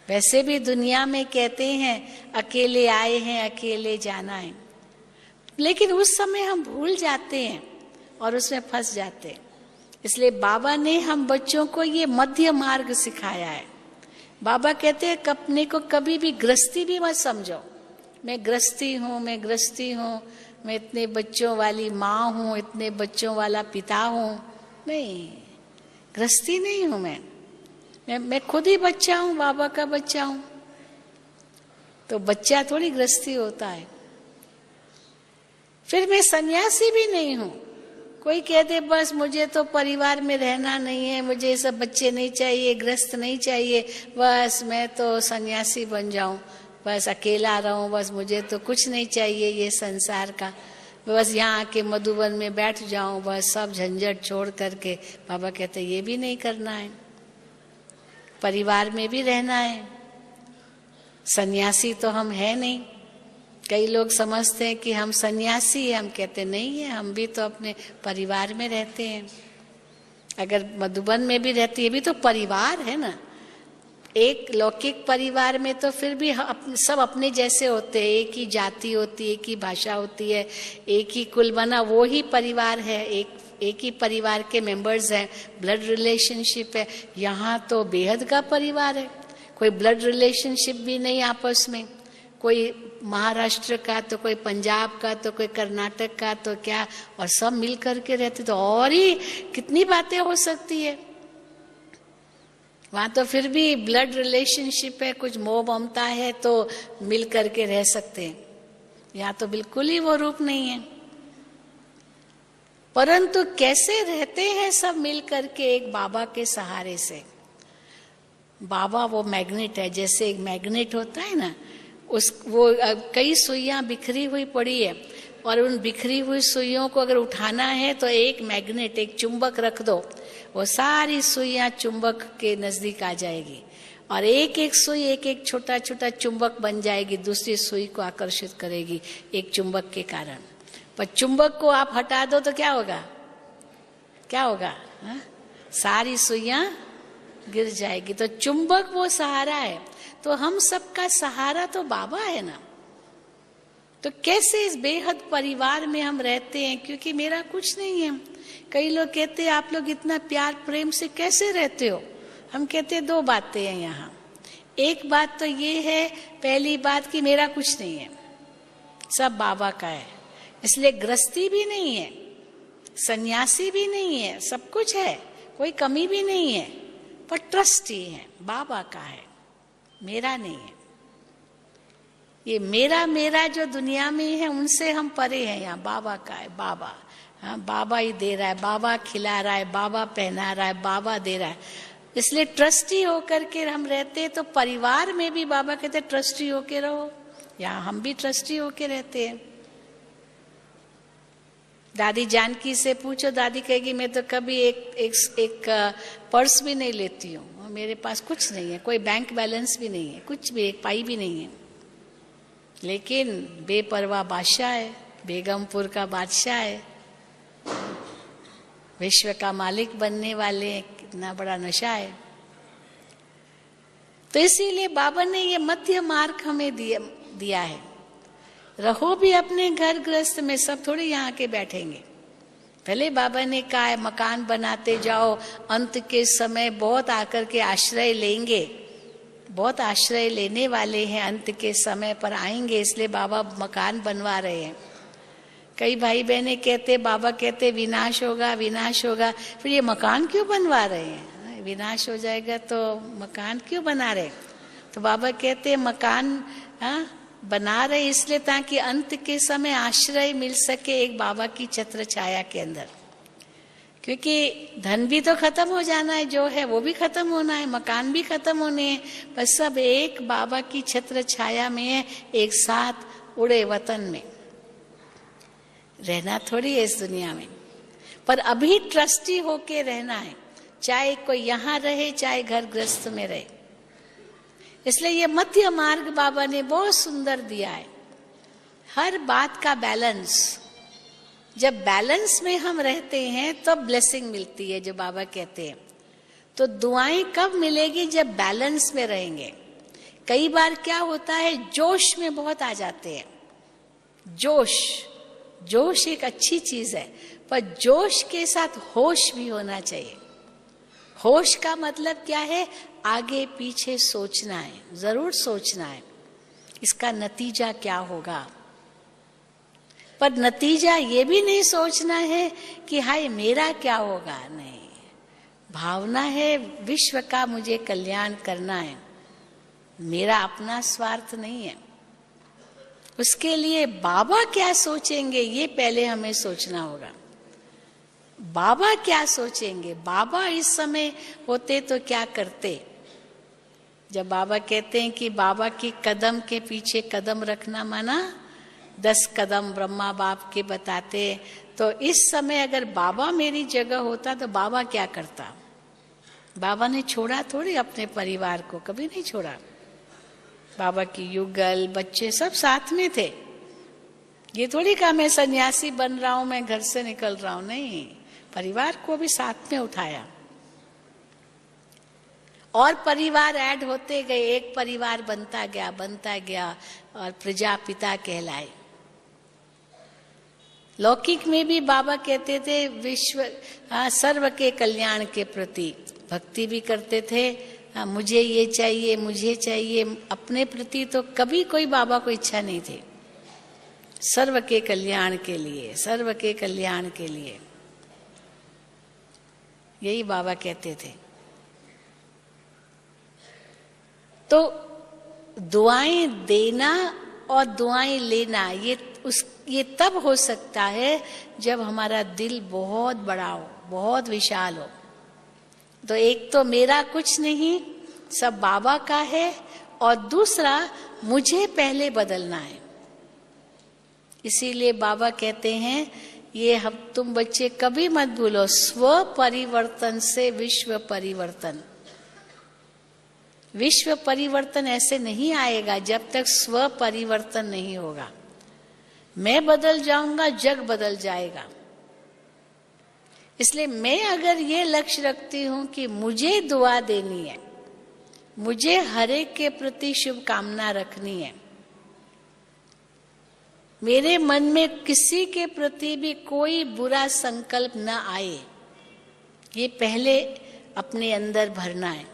वैसे भी दुनिया में कहते हैं अकेले आए हैं अकेले जाना है, लेकिन उस समय हम भूल जाते हैं और उसमें फंस जाते हैं। इसलिए बाबा ने हम बच्चों को ये मध्य मार्ग सिखाया है। बाबा कहते हैं अपने को कभी भी गृहस्थी भी मत समझो, मैं गृहस्थी हूँ, मैं गृहस्थी हूँ, मैं इतने बच्चों वाली माँ हूँ, इतने बच्चों वाला पिता हूँ। नहीं, गृहस्थी नहीं हूँ मैं खुद ही बच्चा हूँ, बाबा का बच्चा हूँ। तो बच्चा थोड़ी गृहस्थी होता है। फिर मैं सन्यासी भी नहीं हूँ। कोई कह दे बस मुझे तो परिवार में रहना नहीं है, मुझे सब बच्चे नहीं चाहिए, गृहस्थ नहीं चाहिए, बस मैं तो सन्यासी बन जाऊं, बस अकेला रहूं, बस मुझे तो कुछ नहीं चाहिए ये संसार का, बस यहाँ आके मधुबन में बैठ जाऊं, बस सब झंझट छोड़ करके। बाबा कहते ये भी नहीं करना है, परिवार में भी रहना है। सन्यासी तो हम है नहीं। कई लोग समझते हैं कि हम सन्यासी हैं, हम कहते नहीं है, हम भी तो अपने परिवार में रहते हैं। अगर मधुबन में भी रहती है भी तो परिवार है ना। एक लौकिक परिवार में तो फिर भी सब अपने जैसे होते हैं, एक ही जाति होती है, एक ही भाषा होती है, एक ही कुल बना, वो ही परिवार है, एक ही परिवार के मेंबर्स हैं, ब्लड रिलेशनशिप है। यहाँ तो बेहद का परिवार है, कोई ब्लड रिलेशनशिप भी नहीं आपस में, कोई महाराष्ट्र का तो कोई पंजाब का तो कोई कर्नाटक का तो क्या, और सब मिल करके रहते तो और ही कितनी बातें हो सकती है। वहां तो फिर भी ब्लड रिलेशनशिप है, कुछ मोह ममता है तो मिल करके रह सकते हैं। यहाँ तो बिल्कुल ही वो रूप नहीं है। परंतु कैसे रहते हैं सब मिल करके एक बाबा के सहारे से। बाबा वो मैग्नेट है, जैसे एक मैग्नेट होता है ना, वो कई सुइयां बिखरी हुई पड़ी है और उन बिखरी हुई सुइयों को अगर उठाना है तो एक मैग्नेट, एक चुंबक रख दो, वो सारी सुइयां चुंबक के नजदीक आ जाएगी और एक एक सुई एक एक छोटा छोटा चुंबक बन जाएगी, दूसरी सुई को आकर्षित करेगी एक चुंबक के कारण। पर चुंबक को आप हटा दो तो क्या होगा, क्या होगा? सारी सुइयां गिर जाएगी। तो चुंबक वो सहारा है, तो हम सबका सहारा तो बाबा है ना। तो कैसे इस बेहद परिवार में हम रहते हैं, क्योंकि मेरा कुछ नहीं है। कई लोग कहते हैं आप लोग इतना प्यार प्रेम से कैसे रहते हो। हम कहते हैं दो बातें हैं यहाँ। एक बात तो ये है, पहली बात कि मेरा कुछ नहीं है, सब बाबा का है, इसलिए गृहस्थी भी नहीं है, सन्यासी भी नहीं है, सब कुछ है, कोई कमी भी नहीं है, पर ट्रस्ट ही है, बाबा का है, मेरा नहीं है। ये मेरा मेरा जो दुनिया में है उनसे हम परे हैं। यहाँ बाबा का है, बाबा, हाँ बाबा ही दे रहा है, बाबा खिला रहा है, बाबा पहना रहा है, बाबा दे रहा है। इसलिए ट्रस्टी होकर के हम रहते हैं। तो परिवार में भी बाबा कहते हैं ट्रस्टी होके रहो, यहाँ हम भी ट्रस्टी होके रहते हैं। दादी जानकी से पूछो, दादी कहेगी मैं तो कभी एक पर्स भी नहीं लेती हूँ, मेरे पास कुछ नहीं है, कोई बैंक बैलेंस भी नहीं है, कुछ भी एक पाई भी नहीं है, लेकिन बेपरवाह बादशाह है, बेगमपुर का बादशाह है, विश्व का मालिक बनने वाले हैं, कितना बड़ा नशा है। तो इसीलिए बाबा ने ये मध्य मार्ग हमें दिया है। रहो भी अपने घर गृहस्थ में, सब थोड़े यहाँ के बैठेंगे। पहले बाबा ने कहा है मकान बनाते जाओ, अंत के समय बहुत आकर के आश्रय लेंगे, बहुत आश्रय लेने वाले हैं, अंत के समय पर आएंगे, इसलिए बाबा मकान बनवा रहे हैं। कई भाई बहने कहते, बाबा कहते विनाश होगा विनाश होगा, फिर ये मकान क्यों बनवा रहे हैं? विनाश हो जाएगा तो मकान क्यों बना रहे? तो बाबा कहते मकान बना रहे इसलिए ताकि अंत के समय आश्रय मिल सके एक बाबा की छत्र छाया के अंदर। क्योंकि धन भी तो खत्म हो जाना है, जो है वो भी खत्म होना है, मकान भी खत्म होने हैं, बस सब एक बाबा की छत्र छाया में है, एक साथ उड़े वतन में रहना थोड़ी है इस दुनिया में। पर अभी ट्रस्टी होके रहना है, चाहे कोई यहाँ रहे चाहे घर गृहस्थ में रहे। इसलिए ये मध्य मार्ग बाबा ने बहुत सुंदर दिया है। हर बात का बैलेंस, जब बैलेंस में हम रहते हैं तो ब्लेसिंग मिलती है, जो बाबा कहते हैं। तो दुआएं कब मिलेगी? जब बैलेंस में रहेंगे। कई बार क्या होता है, जोश में बहुत आ जाते हैं। जोश एक अच्छी चीज है, पर जोश के साथ होश भी होना चाहिए। होश का मतलब क्या है, आगे पीछे सोचना है, जरूर सोचना है इसका नतीजा क्या होगा। पर नतीजा ये भी नहीं सोचना है कि हाय मेरा क्या होगा, नहीं। भावना है विश्व का मुझे कल्याण करना है, मेरा अपना स्वार्थ नहीं है। उसके लिए बाबा क्या सोचेंगे ये पहले हमें सोचना होगा। बाबा क्या सोचेंगे, बाबा इस समय होते तो क्या करते। जब बाबा कहते हैं कि बाबा की कदम के पीछे कदम रखना माना 10 कदम ब्रह्मा बाप के बताते, तो इस समय अगर बाबा मेरी जगह होता तो बाबा क्या करता। बाबा ने छोड़ा थोड़ी अपने परिवार को, कभी नहीं छोड़ा। बाबा की युगल बच्चे सब साथ में थे। ये थोड़ी कहा मैं सन्यासी बन रहा हूं, मैं घर से निकल रहा हूं, नहीं, परिवार को भी साथ में उठाया। और परिवार ऐड होते गए, एक परिवार बनता गया और प्रजापिता कहलाए। लौकिक में भी बाबा कहते थे विश्व सर्व के कल्याण के प्रति भक्ति भी करते थे। मुझे ये चाहिए, मुझे चाहिए, अपने प्रति तो कभी कोई बाबा को इच्छा नहीं थी। सर्व के कल्याण के लिए, सर्व के कल्याण के लिए, यही बाबा कहते थे। तो दुआएं देना और दुआएं लेना ये तब हो सकता है जब हमारा दिल बहुत बड़ा हो, बहुत विशाल हो। तो एक तो मेरा कुछ नहीं, सब बाबा का है, और दूसरा मुझे पहले बदलना है। इसीलिए बाबा कहते हैं ये हम तुम बच्चे कभी मत भूलो, स्व परिवर्तन से विश्व परिवर्तन। विश्व परिवर्तन ऐसे नहीं आएगा जब तक स्व परिवर्तन नहीं होगा। मैं बदल जाऊंगा, जग बदल जाएगा। इसलिए मैं अगर ये लक्ष्य रखती हूं कि मुझे दुआ देनी है, मुझे हर एक के प्रति शुभकामना रखनी है, मेरे मन में किसी के प्रति भी कोई बुरा संकल्प न आए, ये पहले अपने अंदर भरना है।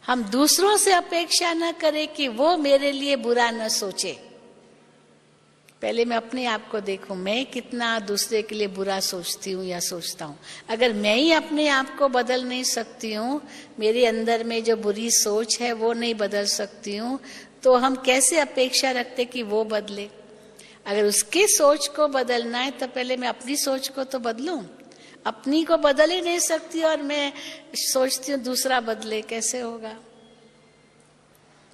हम दूसरों से अपेक्षा न करें कि वो मेरे लिए बुरा न सोचे। पहले मैं अपने आप को देखूं, मैं कितना दूसरे के लिए बुरा सोचती हूँ या सोचता हूँ। अगर मैं ही अपने आप को बदल नहीं सकती हूँ, मेरे अंदर में जो बुरी सोच है वो नहीं बदल सकती हूँ, तो हम कैसे अपेक्षा रखते कि वो बदले। अगर उसकी सोच को बदलना है तो पहले मैं अपनी सोच को तो बदलूं। अपनी को बदल ही नहीं सकती और मैं सोचती हूँ दूसरा बदले, कैसे होगा।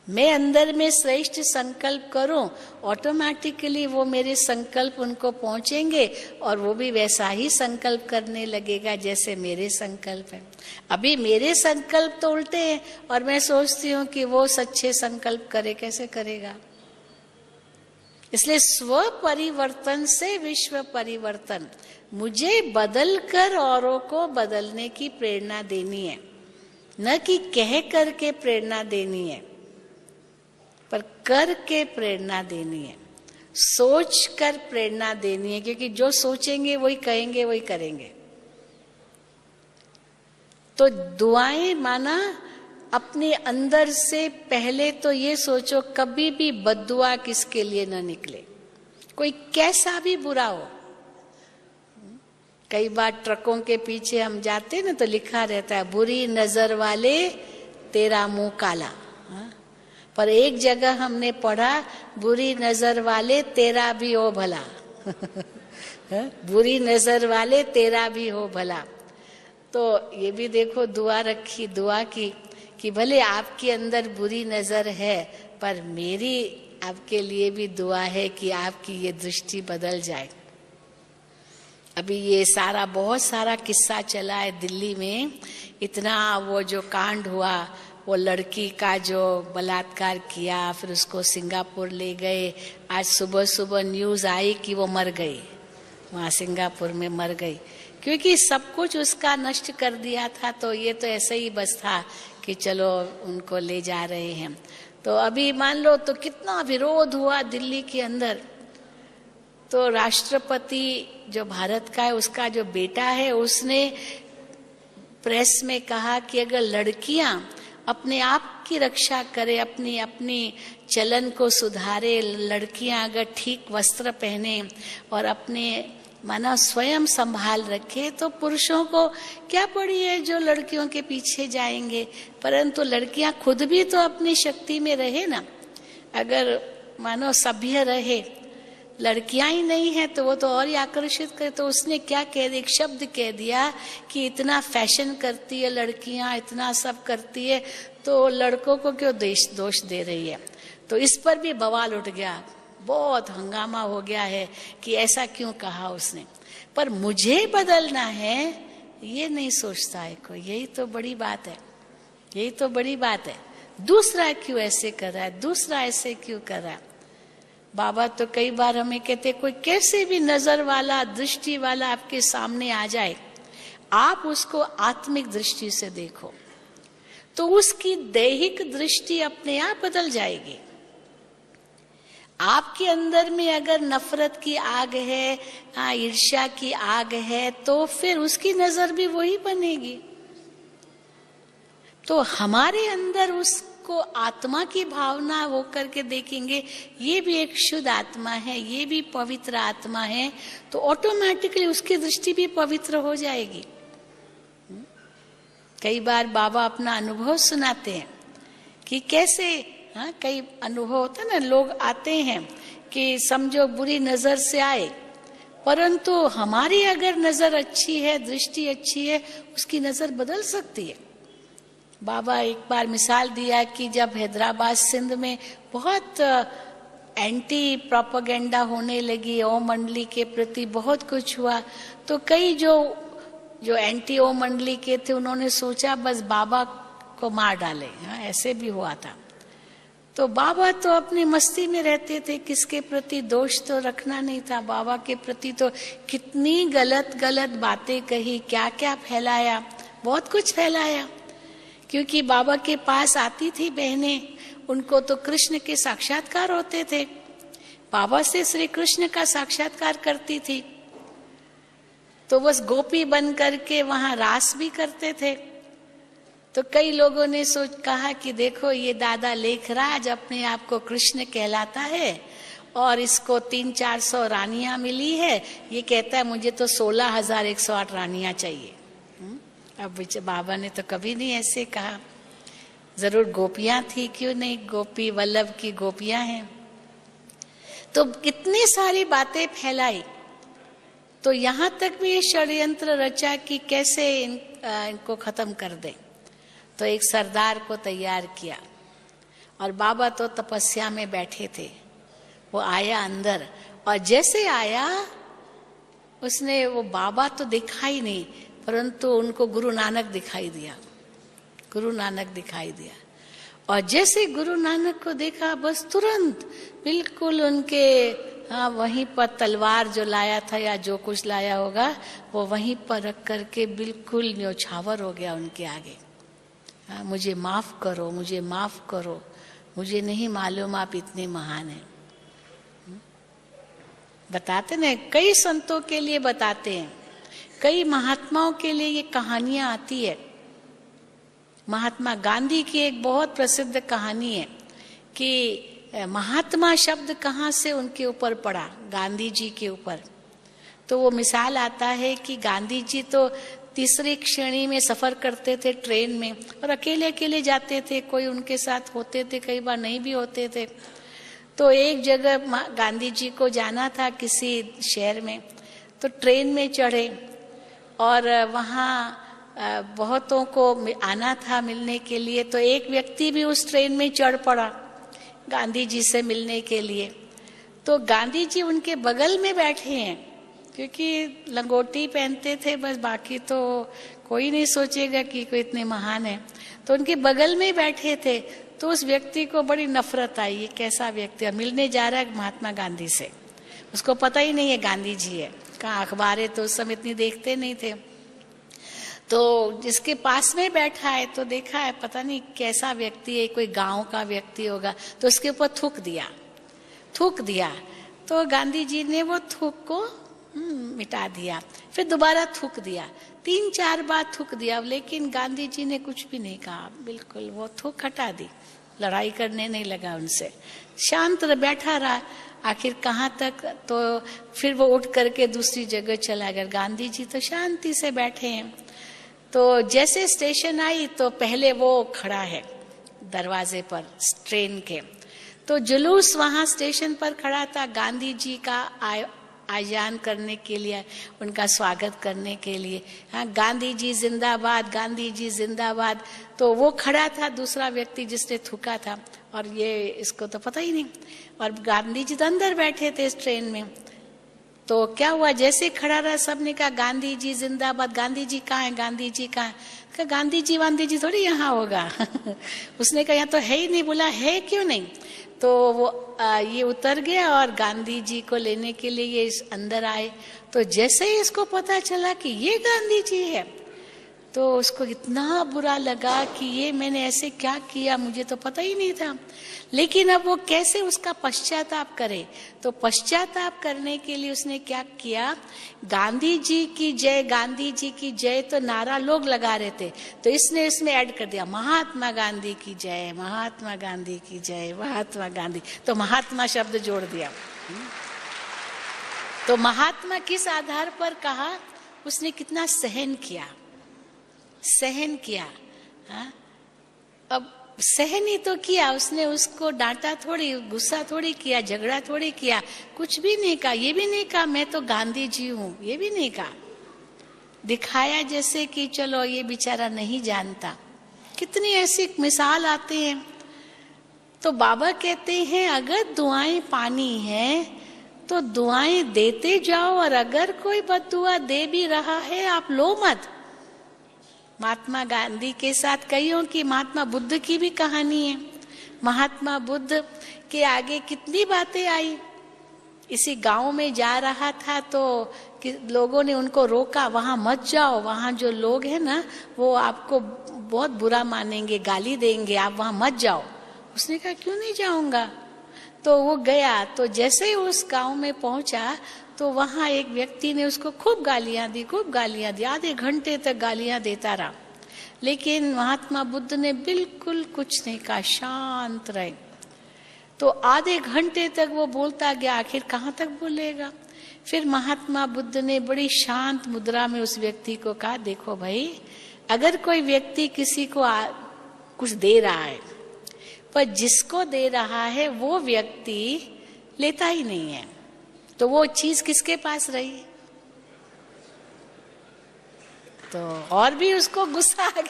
मैं अंदर में श्रेष्ठ संकल्प करूं, ऑटोमेटिकली वो मेरे संकल्प उनको पहुंचेंगे और वो भी वैसा ही संकल्प करने लगेगा जैसे मेरे संकल्प हैं। अभी मेरे संकल्प तो उल्टे हैं और मैं सोचती हूँ कि वो सच्चे संकल्प करे, कैसे करेगा। इसलिए स्व परिवर्तन से विश्व परिवर्तन, मुझे बदलकर औरों को बदलने की प्रेरणा देनी है, न कि कह करके प्रेरणा देनी है, पर कर के प्रेरणा देनी है, सोच कर प्रेरणा देनी है। क्योंकि जो सोचेंगे वही कहेंगे, वही करेंगे। तो दुआएं माना अपने अंदर से पहले तो ये सोचो कभी भी बद्दुआ किसके लिए न निकले, कोई कैसा भी बुरा हो। कई बार ट्रकों के पीछे हम जाते ना तो लिखा रहता है बुरी नजर वाले तेरा मुंह काला। पर एक जगह हमने पढ़ा बुरी नजर वाले तेरा भी हो भला। बुरी नजर वाले तेरा भी हो भला। तो ये भी देखो दुआ रखी, दुआ की कि भले आपके अंदर बुरी नजर है, पर मेरी आपके लिए भी दुआ है कि आपकी ये दृष्टि बदल जाए। अभी ये सारा बहुत सारा किस्सा चला है दिल्ली में, इतना वो जो कांड हुआ, वो लड़की का जो बलात्कार किया, फिर उसको सिंगापुर ले गए। आज सुबह सुबह न्यूज आई कि वो मर गई, वहाँ सिंगापुर में मर गई, क्योंकि सब कुछ उसका नष्ट कर दिया था। तो ये तो ऐसे ही बस था कि चलो उनको ले जा रहे हैं। तो अभी मान लो तो कितना विरोध हुआ दिल्ली के अंदर, तो राष्ट्रपति जो भारत का है उसका जो बेटा है उसने प्रेस में कहा कि अगर लड़कियां अपने आप की रक्षा करे, अपनी अपनी चलन को सुधारे, लड़कियां अगर ठीक वस्त्र पहने और अपने माना स्वयं संभाल रखे, तो पुरुषों को क्या पड़ी है जो लड़कियों के पीछे जाएंगे। परंतु लड़कियां खुद भी तो अपनी शक्ति में रहे ना। अगर मानो सभ्य रहे, लड़कियां ही नहीं है तो वो तो और ही आकर्षित करे। तो उसने क्या कह दिया, एक शब्द कह दिया कि इतना फैशन करती है लड़कियां, इतना सब करती है, तो लड़कों को क्यों दोष दे रही है। तो इस पर भी बवाल उठ गया, बहुत हंगामा हो गया है कि ऐसा क्यों कहा उसने। पर मुझे बदलना है ये नहीं सोचता है कोई। यही तो बड़ी बात है, यही तो बड़ी बात है। दूसरा क्यों ऐसे कर रहा है, दूसरा ऐसे क्यों कर रहा है। बाबा तो कई बार हमें कहते, कोई कैसे भी नजर वाला, दृष्टि वाला आपके सामने आ जाए, आप उसको आत्मिक दृष्टि से देखो, तो उसकी दैहिक दृष्टि अपने आप बदल जाएगी। आपके अंदर में अगर नफरत की आग है, ईर्ष्या की आग है, तो फिर उसकी नजर भी वही बनेगी। तो हमारे अंदर उसको आत्मा की भावना होकर के देखेंगे, ये भी एक शुद्ध आत्मा है, ये भी पवित्र आत्मा है, तो ऑटोमेटिकली उसकी दृष्टि भी पवित्र हो जाएगी। कई बार बाबा अपना अनुभव सुनाते हैं कि कैसे, कई अनुभव होता है ना, लोग आते हैं कि समझो बुरी नजर से आए, परंतु हमारी अगर नजर अच्छी है, दृष्टि अच्छी है, उसकी नजर बदल सकती है। बाबा एक बार मिसाल दिया कि जब हैदराबाद सिंध में बहुत एंटी प्रोपेगेंडा होने लगी, ओम मंडली के प्रति बहुत कुछ हुआ, तो कई जो एंटी ओम मंडली के थे उन्होंने सोचा बस बाबा को मार डाले। ऐसे भी हुआ था। तो बाबा तो अपनी मस्ती में रहते थे, किसके प्रति दोष तो रखना नहीं था। बाबा के प्रति तो कितनी गलत गलत बातें कही, क्या क्या फैलाया, बहुत कुछ फैलाया। क्योंकि बाबा के पास आती थी बहनें, उनको तो कृष्ण के साक्षात्कार होते थे, बाबा से श्री कृष्ण का साक्षात्कार करती थी, तो बस गोपी बन करके वहां रास भी करते थे। तो कई लोगों ने कहा कि देखो ये दादा लेखराज अपने आप को कृष्ण कहलाता है और इसको 300-400 रानियां मिली है, ये कहता है मुझे तो 16,108 रानियां चाहिए। अब बाबा ने तो कभी नहीं ऐसे कहा, जरूर गोपियां थी, क्यों नहीं, गोपी वल्लभ की गोपियां हैं। तो कितनी सारी बातें फैलाई, तो यहां तक भी ये षड्यंत्र रचा कि कैसे इनको खत्म कर दे। तो एक सरदार को तैयार किया और बाबा तो तपस्या में बैठे थे। वो आया अंदर और जैसे आया उसने, वो बाबा तो दिखा ही नहीं, परंतु उनको गुरु नानक दिखाई दिया, गुरु नानक दिखाई दिया। और जैसे गुरु नानक को देखा, बस तुरंत बिल्कुल उनके वहीं पर तलवार जो लाया था या जो कुछ लाया होगा वो वहीं पर रख करके बिल्कुल न्योछावर हो गया उनके आगे। मुझे माफ करो, मुझे माफ करो, मुझे नहीं मालूम आप इतने महान हैं। बताते ना, कई संतों के लिए बताते हैं, कई महात्माओं के लिए ये कहानियां आती है। महात्मा गांधी की एक बहुत प्रसिद्ध कहानी है कि महात्मा शब्द कहाँ से उनके ऊपर पड़ा, गांधी जी के ऊपर। तो वो मिसाल आता है कि गांधी जी तो तीसरी श्रेणी में सफर करते थे ट्रेन में, और अकेले अकेले जाते थे, कोई उनके साथ होते थे, कई बार नहीं भी होते थे। तो एक जगह गांधी जी को जाना था किसी शहर में, तो ट्रेन में चढ़े और वहाँ बहुतों को आना था मिलने के लिए। तो एक व्यक्ति भी उस ट्रेन में चढ़ पड़ा गांधी जी से मिलने के लिए। तो गांधी जी उनके बगल में बैठे हैं, क्योंकि लंगोटी पहनते थे, बस बाकी तो कोई नहीं सोचेगा कि कोई इतने महान है। तो उनके बगल में बैठे थे। तो उस व्यक्ति को बड़ी नफरत आई, ये कैसा व्यक्ति है, मिलने जा रहा है महात्मा गांधी से, उसको पता ही नहीं है गांधी जी है। कहाँ अखबारें तो उस समय इतनी देखते नहीं थे। तो जिसके पास में बैठा है तो देखा है, पता नहीं कैसा व्यक्ति है, कोई गांव का व्यक्ति होगा, तो उसके ऊपर थूक दिया। तो गांधी जी ने वो थूक को मिटा दिया, फिर दोबारा थूक दिया, 3-4 बार थूक दिया, लेकिन गांधी जी ने कुछ भी नहीं कहा, बिल्कुल वो थूक हटा दी, लड़ाई करने नहीं लगा उनसे, शांत बैठा रहा। आखिर कहाँ तक, तो फिर वो उठ करके दूसरी जगह चला गया। गांधी जी तो शांति से बैठे हैं। तो जैसे स्टेशन आई तो पहले वो खड़ा है दरवाजे पर ट्रेन के, तो जुलूस वहां स्टेशन पर खड़ा था गांधी जी का आयान करने के लिए, उनका स्वागत करने के लिए। हाँ, गांधी जी जिंदाबाद, गांधी जी जिंदाबाद। तो वो खड़ा था, दूसरा व्यक्ति जिसने थूका था, और ये इसको तो पता ही नहीं, और गांधी जी तो अंदर बैठे थे इस ट्रेन में। तो क्या हुआ, जैसे खड़ा रहा, सबने कहा गांधी जी जिंदाबाद, गांधी जी कहाँ है, गांधी जी कहाँ है? कहा गांधी जी थोड़ी यहाँ होगा। उसने कहा यहाँ तो है ही नहीं। बोला है क्यों नहीं? तो वो ये उतर गया और गांधी जी को लेने के लिए ये अंदर आए। तो जैसे ही इसको पता चला कि ये गांधी जी है, तो उसको इतना बुरा लगा कि ये मैंने ऐसे क्या किया, मुझे तो पता ही नहीं था। लेकिन अब वो कैसे उसका पश्चाताप करे, तो पश्चाताप करने के लिए उसने क्या किया, गांधी जी की जय, गांधी जी की जय तो नारा लोग लगा रहे थे, तो इसने इसमें ऐड कर दिया महात्मा गांधी की जय, महात्मा गांधी की जय, महात्मा गांधी। तो महात्मा शब्द जोड़ दिया। तो महात्मा किस आधार पर कहा, उसने कितना सहन किया। हाँ? अब सहन ही तो किया उसने, उसको डांटा थोड़ी, गुस्सा थोड़ी किया, झगड़ा थोड़ी किया, कुछ भी नहीं कहा। ये भी नहीं कहा मैं तो गांधी जी हूं, ये भी नहीं कहा। दिखाया जैसे कि चलो ये बेचारा नहीं जानता। कितनी ऐसी मिसाल आते हैं। तो बाबा कहते हैं अगर दुआएं पानी है तो दुआएं देते जाओ, और अगर कोई बद्दुआ दे भी रहा है आप लो मत। महात्मा गांधी के साथ कईयों की, महात्मा बुद्ध की भी कहानी है। महात्मा बुद्ध के आगे कितनी बातें आई। इसी गांव में जा रहा था तो लोगों ने उनको रोका, वहां मत जाओ, वहां जो लोग हैं ना वो आपको बहुत बुरा मानेंगे, गाली देंगे, आप वहां मत जाओ। उसने कहा क्यों नहीं जाऊंगा। तो वो गया। तो जैसे ही उस गांव में पहुंचा तो वहां एक व्यक्ति ने उसको खूब गालियां दी, आधे घंटे तक गालियां देता रहा। लेकिन महात्मा बुद्ध ने बिल्कुल कुछ नहीं कहा, शांत रहे। तो आधे घंटे तक वो बोलता गया, आखिर कहाँ तक बोलेगा। फिर महात्मा बुद्ध ने बड़ी शांत मुद्रा में उस व्यक्ति को कहा, देखो भाई, अगर कोई व्यक्ति किसी को कुछ दे रहा है, पर जिसको दे रहा है वो व्यक्ति लेता ही नहीं है, तो वो चीज किसके पास रही। तो और भी उसको गुस्सा आ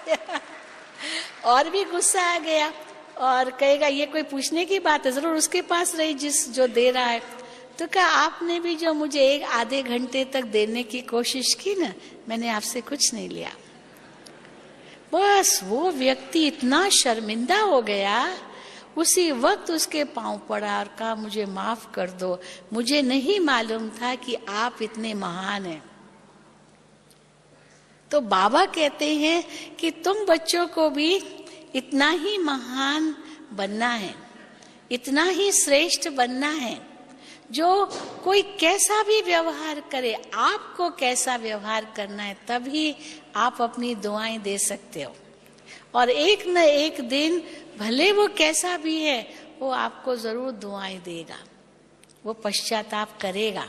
गया, और कहेगा ये कोई पूछने की बात है, जरूर उसके पास रही जो दे रहा है। तो कहा आपने भी जो मुझे आधे घंटे तक देने की कोशिश की ना, मैंने आपसे कुछ नहीं लिया। बस वो व्यक्ति इतना शर्मिंदा हो गया, उसी वक्त उसके पांव पड़ा और कहा मुझे माफ कर दो, मुझे नहीं मालूम था कि आप इतने महान हैं। तो बाबा कहते हैं कि तुम बच्चों को भी इतना ही महान बनना है, इतना ही श्रेष्ठ बनना है। जो कोई कैसा भी व्यवहार करे, आपको कैसा व्यवहार करना है, तभी आप अपनी दुआएं दे सकते हो। और एक न एक दिन भले वो कैसा भी है, वो आपको जरूर दुआएं देगा, वो पश्चाताप करेगा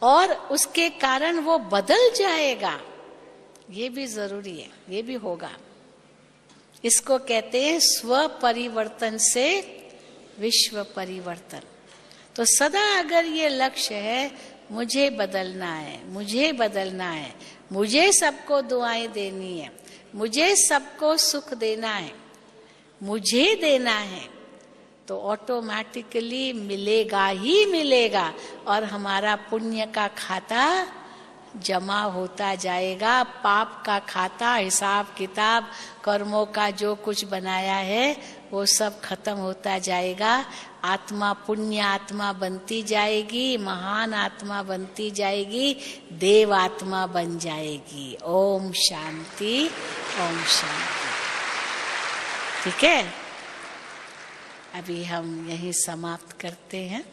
और उसके कारण वो बदल जाएगा। ये भी जरूरी है, ये भी होगा। इसको कहते हैं स्व परिवर्तन से विश्व परिवर्तन। तो सदा अगर ये लक्ष्य है, मुझे बदलना है, मुझे सबको दुआएं देनी है, मुझे सबको सुख देना है, मुझे देना है, तो ऑटोमेटिकली मिलेगा ही मिलेगा, और हमारा पुण्य का खाता जमा होता जाएगा। पाप का खाता, हिसाब किताब, कर्मों का जो कुछ बनाया है वो सब खत्म होता जाएगा। आत्मा पुण्य आत्मा बनती जाएगी, महान आत्मा बनती जाएगी, देव आत्मा बन जाएगी। ओम शांति, ओम शांति। ठीक है, अभी हम यहीं समाप्त करते हैं।